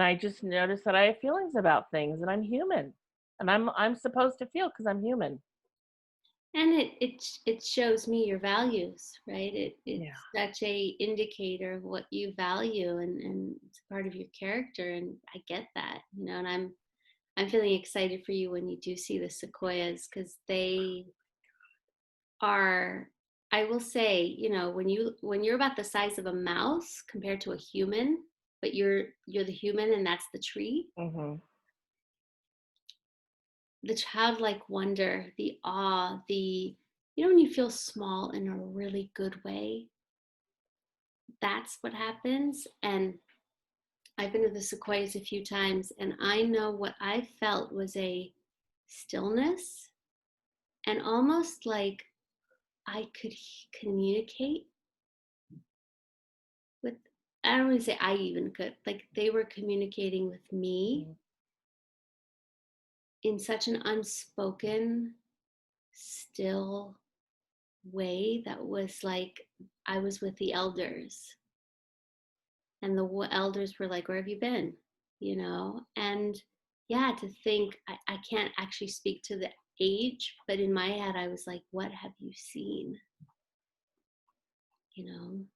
I just noticed that I have feelings about things, and I'm human, and I'm supposed to feel because I'm human. And it shows me your values, right? It's Yeah. such a indicator of what you value, and it's part of your character, and I get that, and I'm feeling excited for you when you do see the sequoias, because they are, I will say, when you're about the size of a mouse compared to a human, but you're the human and that's the tree, Mm-hmm. the childlike wonder, the awe, when you feel small in a really good way, that's what happens. And I've been to the sequoias a few times, and I know what I felt was a stillness, and almost like I could communicate with, I don't want to say I even could, like they were communicating with me Mm-hmm. in such an unspoken, still way that was like I was with the elders, and the elders were like, "Where have you been?" And yeah, to think, I can't actually speak to the age, but in my head, I was like, "What have you seen?" You know,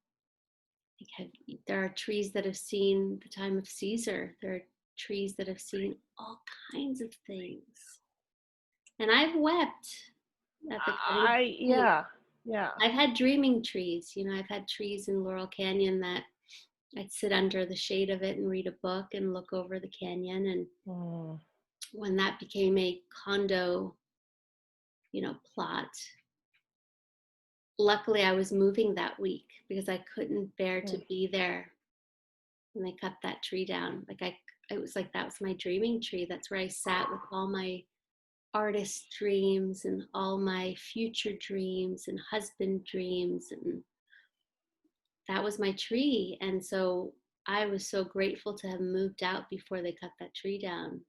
there are trees that have seen the time of Caesar. There are trees that have seen all kinds of things. And I've wept at the cutting of the trees. Yeah, yeah. I've had dreaming trees. I've had trees in Laurel Canyon that I'd sit under the shade of it and read a book and look over the canyon. And Mm. when that became a condo, plot, luckily I was moving that week because I couldn't bear to be there when they cut that tree down. It was like that was my dreaming tree. That's where I sat with all my artist dreams and all my future dreams and husband dreams, and that was my tree. And so I was so grateful to have moved out before they cut that tree down,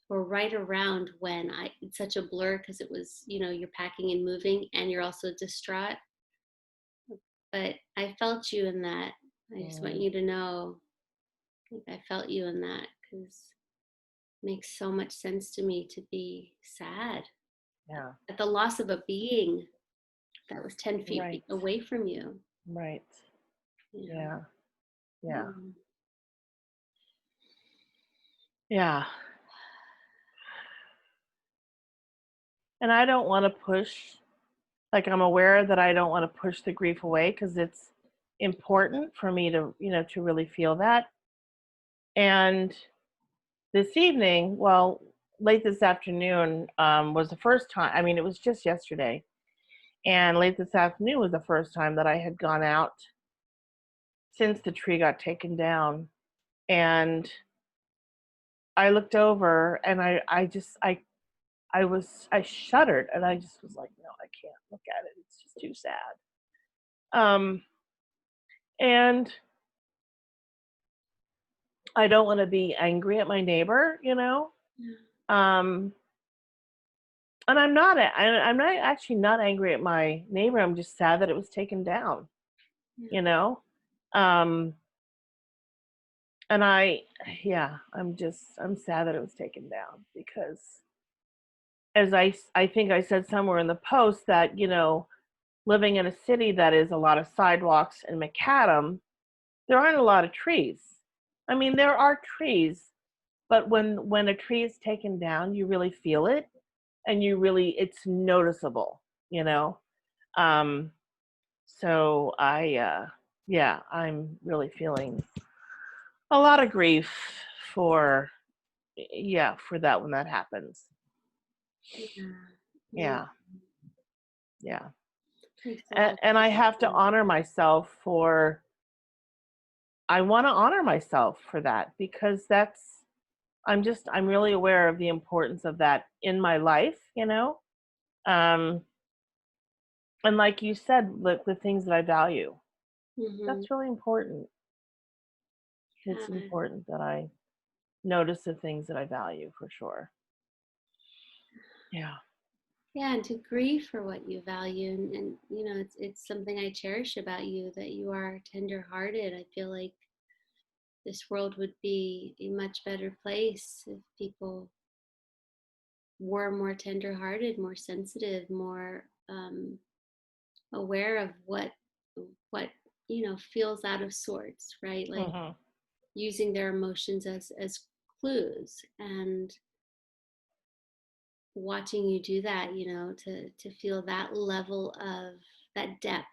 or right around when it's such a blur because it was, you're packing and moving and you're also distraught. But I felt you in that. I just want Mm. you to know, like, I felt you in that, because it makes so much sense to me to be sad Yeah. at the loss of a being that was 10 feet Right. away from you. Right. You know? Yeah. Yeah. Mm. Yeah. And I don't want to push, like, I'm aware that I don't want to push the grief away because it's important for me to, to really feel that. And this evening, well, late this afternoon, was the first time. I mean, it was just yesterday. And late this afternoon was the first time that I had gone out since the tree got taken down. And I looked over and I shuddered and I just was like, no, I can't look at it. It's just too sad. Um, and I don't want to be angry at my neighbor, Yeah. Um, and I'm not actually not angry at my neighbor. I'm just sad that it was taken down, Yeah. you know? Um, and I'm sad that it was taken down because as I think I said somewhere in the post that, living in a city that is a lot of sidewalks in macadam, there aren't a lot of trees. I mean, there are trees, but when a tree is taken down, you really feel it and it's noticeable, you know? Um, so I'm really feeling a lot of grief for, for that when that happens. Yeah. Yeah. Yeah. Makes a lot of And I have to sense. honor myself I want to honor myself for that because I'm really aware of the importance of that in my life, Um, and like you said, the things that I value, Mm-hmm. that's really important. Yeah. It's important that I notice the things that I value for sure. Yeah. Yeah, and to grieve for what you value, and it's something I cherish about you, that you are tender-hearted. I feel like this world would be a much better place if people were more tender-hearted, more sensitive, more aware of what feels out of sorts, right? Like Mhm. using their emotions as clues, and watching you do that, to feel that level of that depth,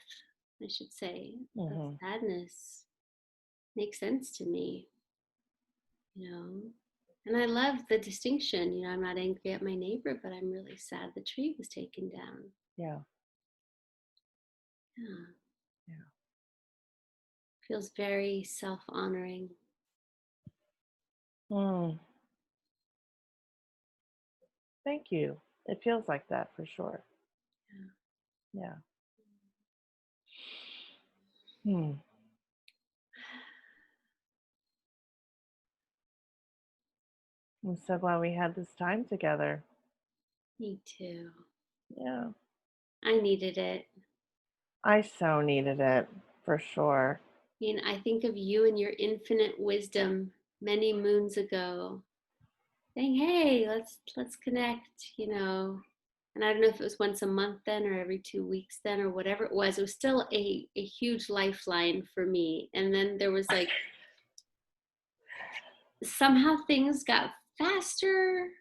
I should say, of Mhm. sadness makes sense to me, you know. And I love the distinction, I'm not angry at my neighbor, but I'm really sad the tree was taken down. Yeah. Yeah. Yeah. Feels very self-honoring. Mm. Thank you. It feels like that for sure. Yeah. Hmm. I'm so glad we had this time together. Me too. Yeah. I needed it. I so needed it for sure. I think of you and your infinite wisdom many moons ago, saying, "Hey, let's connect," And I don't know if it was once a month then, or every 2 weeks then, or whatever it was. It was still a huge lifeline for me. And then there was like somehow things got faster,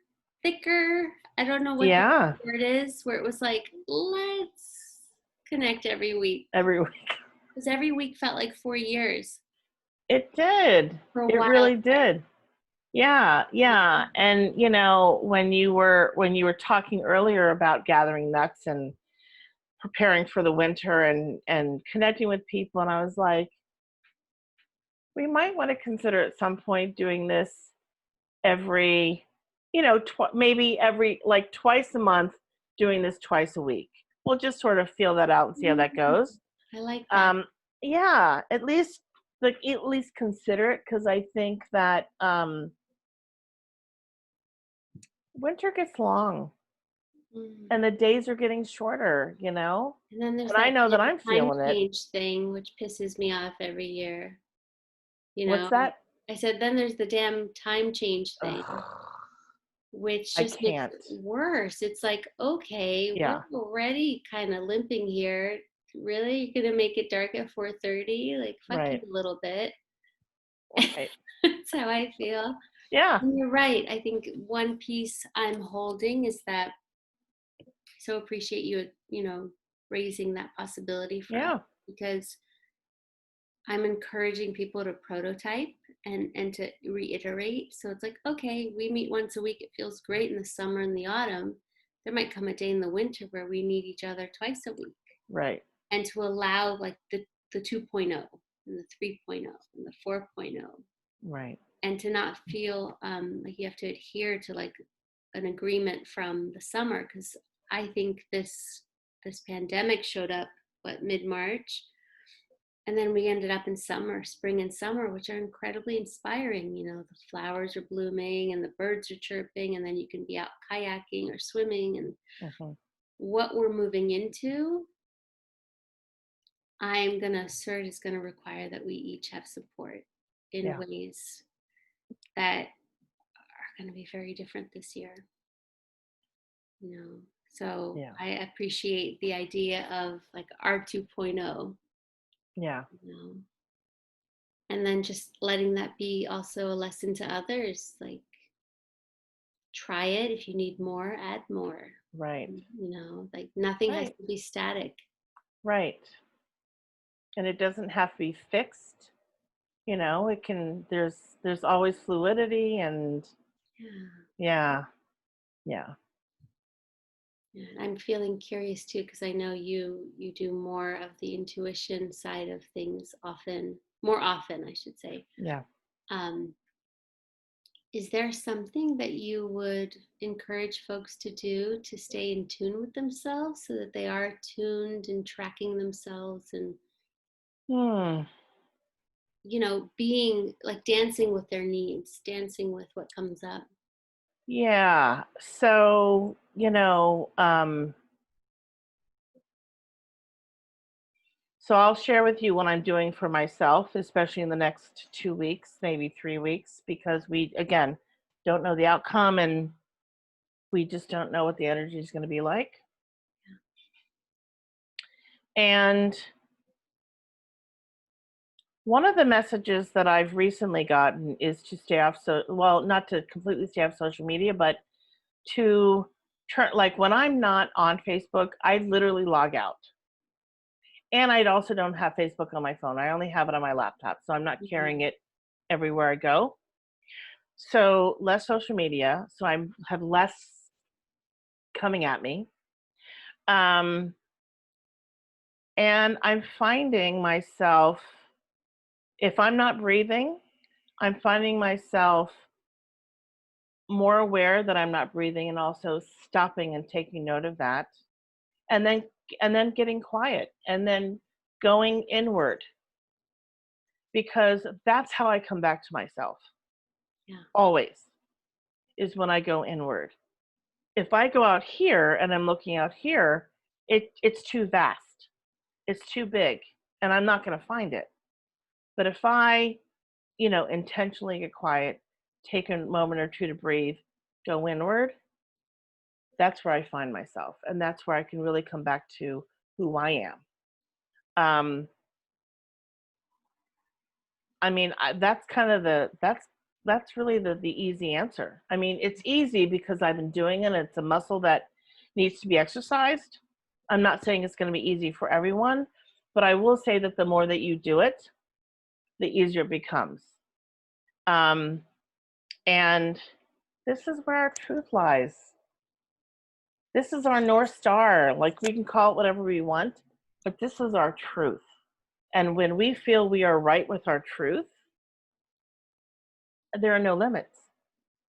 thicker. I don't know what the Yeah. word is, where it was like, let's connect every week. Every week. Because every week felt like 4 years It did. for a It while. really did. Yeah, yeah. And when you were talking earlier about gathering nuts and preparing for the winter and connecting with people, and I was like, we might want to consider at some point doing this every, maybe every like twice a month, doing this twice a week. We'll just sort of feel that out and see how that goes. I like that. Um, yeah, at least consider it because I think that winter gets long Mm. and the days are getting shorter, And then there's and I that know that damn I'm time feeling it. change thing, which pisses me off every year. You What's know, that? I said, then there's the damn time change thing, Ugh, which I just makes can't. it worse. It's like, okay, we're Yeah, already kind of limping here. Really? You're gonna make it dark at 4:30? Like, fuck you right, a little bit. right. That's how I feel. Yeah. And you're right. I think one piece I'm holding is that so appreciate you, raising that possibility for us, Yeah. because I'm encouraging people to prototype and to reiterate. So it's like, okay, we meet once a week. It feels great in the summer and the autumn. There might come a day in the winter where we need each other twice a week. Right. And to allow like the 2.0 and the 3.0 and the 4.0, Right. and to not feel like you have to adhere to like an agreement from the summer, because I think this pandemic showed up mid-March, and then we ended up in spring and summer, which are incredibly inspiring. The flowers are blooming and the birds are chirping, and then you can be out kayaking or swimming. And Mm-hmm. what we're moving into, I'm going to assert, is going to require that we each have support in Yeah. ways that are going to be very different this year. So Yeah. I appreciate the idea of like our 2.0. Yeah. And then just letting that be also a lesson to others, like, try it. If you need more, add more. Right. Like nothing has Right. to be static. Right. And it doesn't have to be fixed. It can, there's always fluidity and Yeah. yeah. And I'm feeling curious too, because I know you do more of the intuition side of things more often, I should say. Yeah. Is there something that you would encourage folks to do to stay in tune with themselves, so that they are tuned and tracking themselves and, being like dancing with their needs, dancing with what comes up? Yeah. So, so I'll share with you what I'm doing for myself, especially in the next 2 weeks, maybe 3 weeks, because we, again, don't know the outcome and we just don't know what the energy is going to be like. And one of the messages that I've recently gotten is to stay off, not to completely stay off social media, but to turn, like when I'm not on Facebook, I literally log out. And I also don't have Facebook on my phone. I only have it on my laptop. So I'm not carrying it everywhere I go. So less social media. So I have less coming at me. And I'm finding myself, if I'm not breathing, I'm finding myself more aware that I'm not breathing, and also stopping and taking note of that. And then getting quiet, and then going inward, because that's how I come back to myself. Yeah. Always is when I go inward. If I go out here and I'm looking out here, it's too vast. It's too big, and I'm not going to find it. But if I, intentionally get quiet, take a moment or two to breathe, go inward, that's where I find myself, and that's where I can really come back to who I am. I mean, that's kind of that's really the easy answer. I mean, it's easy because I've been doing it. It's a muscle that needs to be exercised. I'm not saying it's going to be easy for everyone, but I will say that the more that you do it, the easier it becomes. And this is where our truth lies. This is our North Star. Like, we can call it whatever we want, but this is our truth. And when we feel we are right with our truth, there are no limits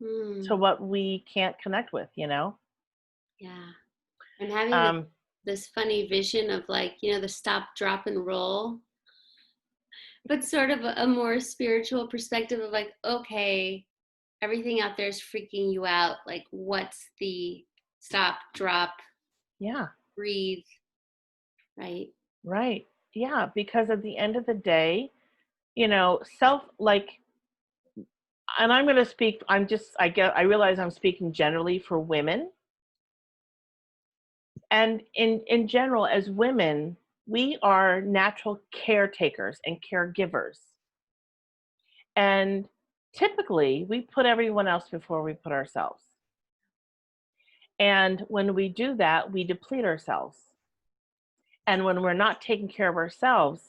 to what we can't connect with, Yeah. And having this funny vision of like, the stop, drop, and roll, but sort of a more spiritual perspective of like, okay, everything out there is freaking you out. Like, what's the stop, drop, breathe, right? Right. Yeah, because at the end of the day, and I'm going to speak, I realize I'm speaking generally for women. And in general, as women, we are natural caretakers and caregivers. And typically, we put everyone else before we put ourselves. And when we do that, we deplete ourselves. And when we're not taking care of ourselves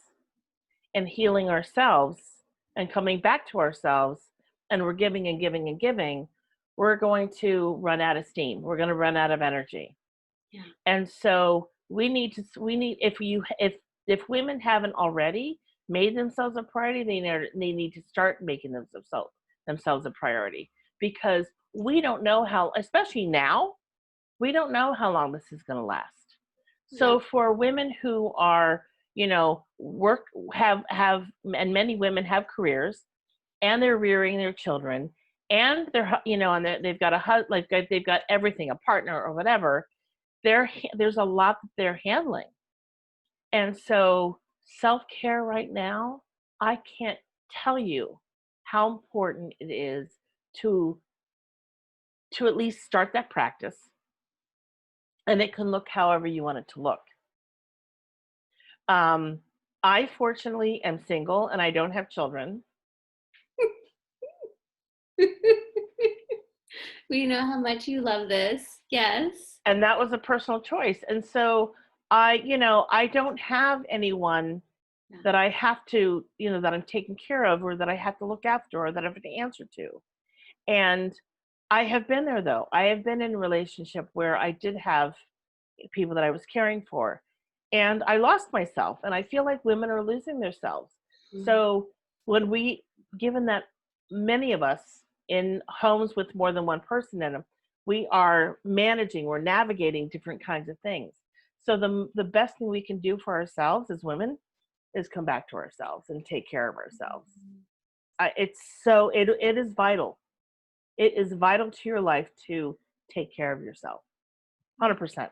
and healing ourselves and coming back to ourselves, and we're giving and giving and giving, we're going to run out of steam. We're going to run out of energy. Yeah. And so we need, if women haven't already made themselves a priority, they need to start making themselves a priority, because we don't know how, especially now, we don't know how long this is going to last. So for women who are, work, and many women have careers, and they're rearing their children, and they've got they've got everything, a partner or whatever, there's a lot that they're handling. And so self-care right now, I can't tell you how important it is to at least start that practice. And it can look however you want it to look. I fortunately am single and I don't have children. We know how much you love this. Yes. And that was a personal choice. And so I don't have anyone that I have to, that I'm taking care of, or that I have to look after, or that I have to answer to. And I have been there, though. I have been in a relationship where I did have people that I was caring for, and I lost myself. And I feel like women are losing themselves. Mm-hmm. So given that many of us in homes with more than one person in them, we're navigating different kinds of things. So the best thing we can do for ourselves as women is come back to ourselves and take care of ourselves. It is vital. It is vital to your life to take care of yourself. 100%.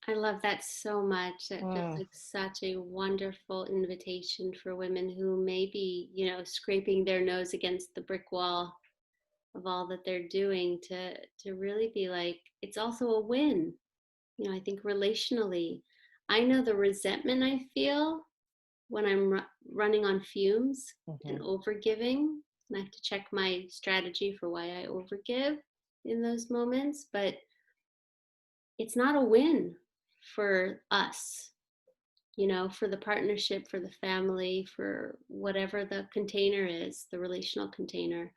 I love that so much. That feels like such a wonderful invitation for women who may be, scraping their nose against the brick wall of all that they're doing, to really be like, it's also a win. I think relationally, I know the resentment I feel when I'm running on fumes and overgiving. And I have to check my strategy for why I overgive in those moments. But it's not a win for us, for the partnership, for the family, for whatever the container is, the relational container.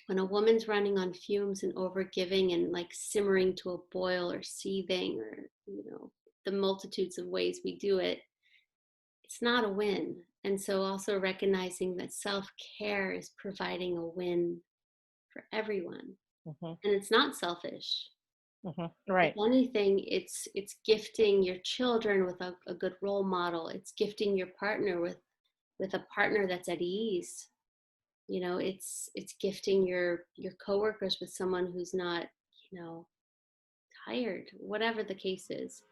When a woman's running on fumes and overgiving and like simmering to a boil or seething, or, the multitudes of ways we do it, it's not a win. And so also recognizing that self-care is providing a win for everyone. And it's not selfish. Right. If anything, it's gifting your children with a good role model. It's gifting your partner with a partner that's at ease. It's gifting your coworkers with someone who's not, tired, whatever the case is.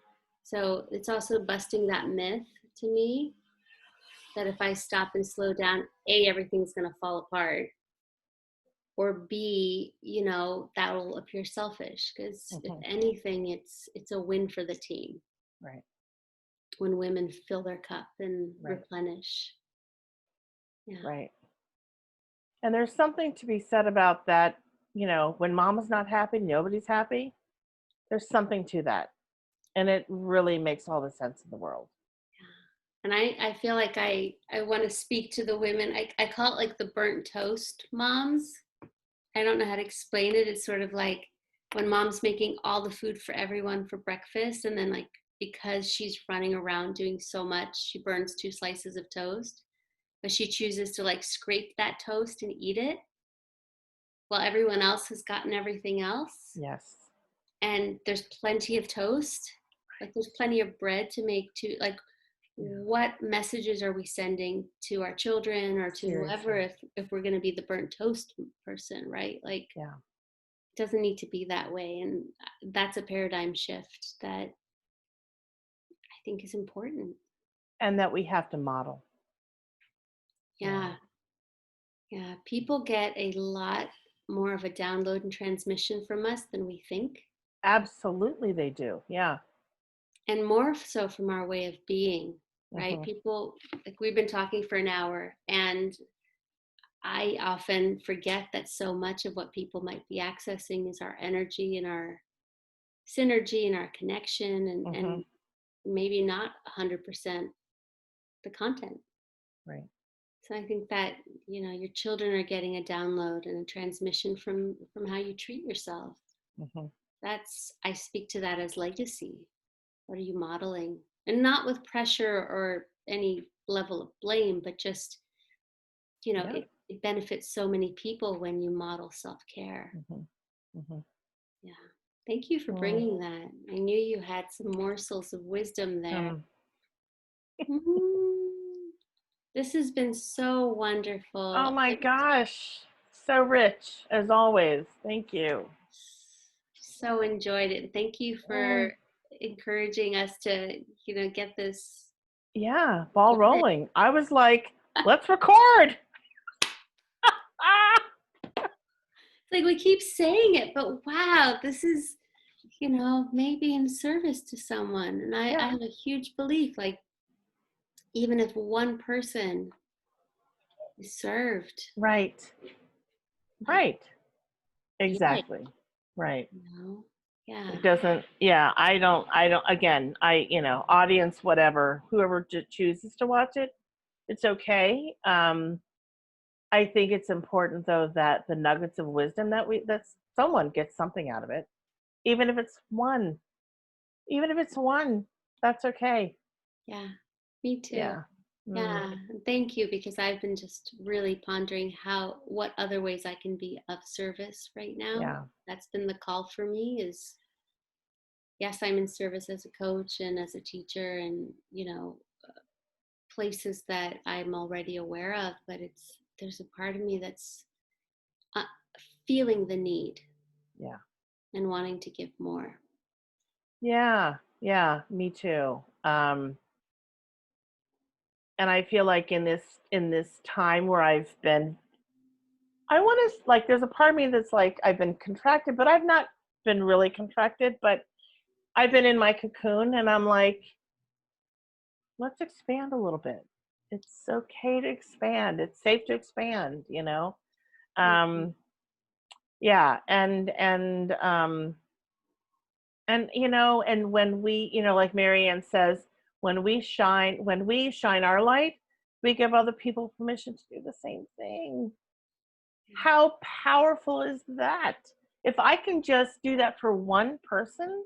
So it's also busting that myth to me that if I stop and slow down, A, everything's going to fall apart, or B, that'll appear selfish, because if anything, it's a win for the team. Right. When women fill their cup and replenish. Yeah. Right. And there's something to be said about that, when mama's not happy, nobody's happy. There's something to that. And it really makes all the sense in the world. And I feel like I want to speak to the women. I call it like the burnt toast moms. I don't know how to explain it. It's sort of like when mom's making all the food for everyone for breakfast, and then like, because she's running around doing so much, she burns 2 slices of toast, but she chooses to like scrape that toast and eat it while everyone else has gotten everything else. Yes. And there's plenty of toast. Like there's plenty of bread to make too. Like, what messages are we sending to our children or to whoever if we're going to be the burnt toast person, right? Like, it doesn't need to be that way. And that's a paradigm shift that I think is important. And that we have to model. Yeah. People get a lot more of a download and transmission from us than we think. Absolutely they do. Yeah. And more so from our way of being, right? People, like, we've been talking for an hour, and I often forget that so much of what people might be accessing is our energy and our synergy and our connection, Mm-hmm. and maybe not 100% the content. Right. So I think that, your children are getting a download and a transmission from how you treat yourself. Mm-hmm. I speak to that as legacy. What are you modeling? And not with pressure or any level of blame, but just, Yeah. it benefits so many people when you model self-care. Mm-hmm. Mm-hmm. Yeah. Thank you for Mm. bringing that. I knew you had some morsels of wisdom there. Um, Mm. This has been so oh wonderful. my I've gosh. So rich as always. Thank you. so enjoyed it. Thank you Mm. for encouraging us to, get this Yeah, ball going. rolling. I was like, let's record. Ah! It's like we keep saying it, but wow, this is, maybe in service to someone. And I Yeah. have a huge belief, like, even if one person is served, Right. like, Right. yay, Exactly. Right. Yeah. It doesn't, yeah, I don't, again, audience, whatever, whoever chooses to watch it, it's okay. I think it's important though that the nuggets of wisdom that someone gets something out of it, even if it's one, even if it's one, that's okay. Yeah, me too. Yeah. Mm, Yeah, thank you, because I've been just really pondering what other ways I can be of service right now. yeah. That's been the call for me is, yes, I'm in service as a coach and as a teacher and, places that I'm already aware of, but there's a part of me that's uh, feeling the need Yeah. and wanting to give more. Yeah. Yeah. Me too. And I feel like in this time where I want to like, there's a part of me that's like, I've been contracted, but I've not been really contracted, but I've been in my cocoon and I'm like, let's expand a little bit. It's okay to expand. It's safe to expand. Mhm. Um, yeah. And when like Marianne says, when we shine our light, we give other people permission to do the same thing. How powerful is that? If I can just do that for one person,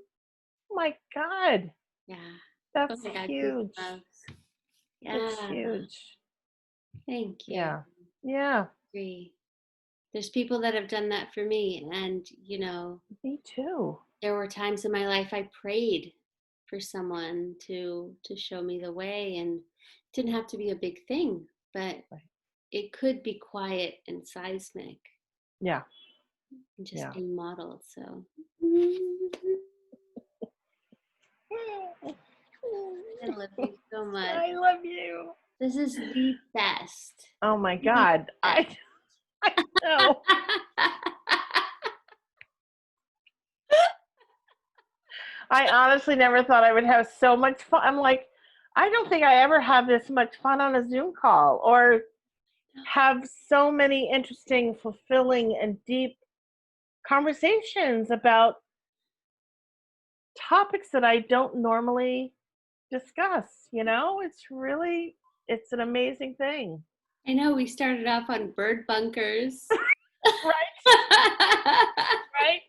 oh my God, Yeah. Oh that's my God, huge. goosebumps. It's Yeah. huge. Thank you. Yeah. Yeah. Agree. There's people that have done that for me. And, Me too. there were times in my life I prayed for someone to show me the way, and it didn't have to be a big thing, but Right. it could be quiet and seismic Yeah. and just Yeah. being modeled. So I love you so much. I love you. This is the best. Oh my The God. I best. I know. I honestly never thought I would have so much fun. I'm like, I don't think I ever have this much fun on a Zoom call or have so many interesting, fulfilling, and deep conversations about topics that I don't normally discuss. It's an amazing thing. I know we started off on bird bunkers. Right? Right?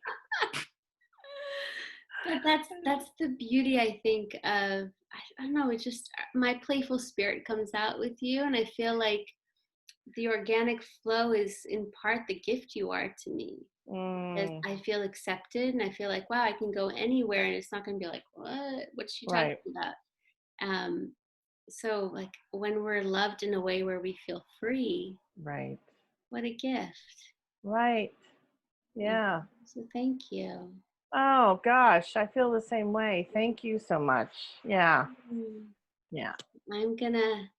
But that's the beauty, I think, of, I don't know, it's just my playful spirit comes out with you, and I feel like the organic flow is in part the gift you are to me. Because Mm, I feel accepted and I feel like, wow, I can go anywhere and it's not going to be like, what's she talking right. about? Um, so like when we're loved in a way where we feel free, Right. what a gift. Right. Yeah. Yeah. So thank you. Oh gosh, I feel the same way. Thank you so much. Yeah. Mm. Yeah. I'm gonna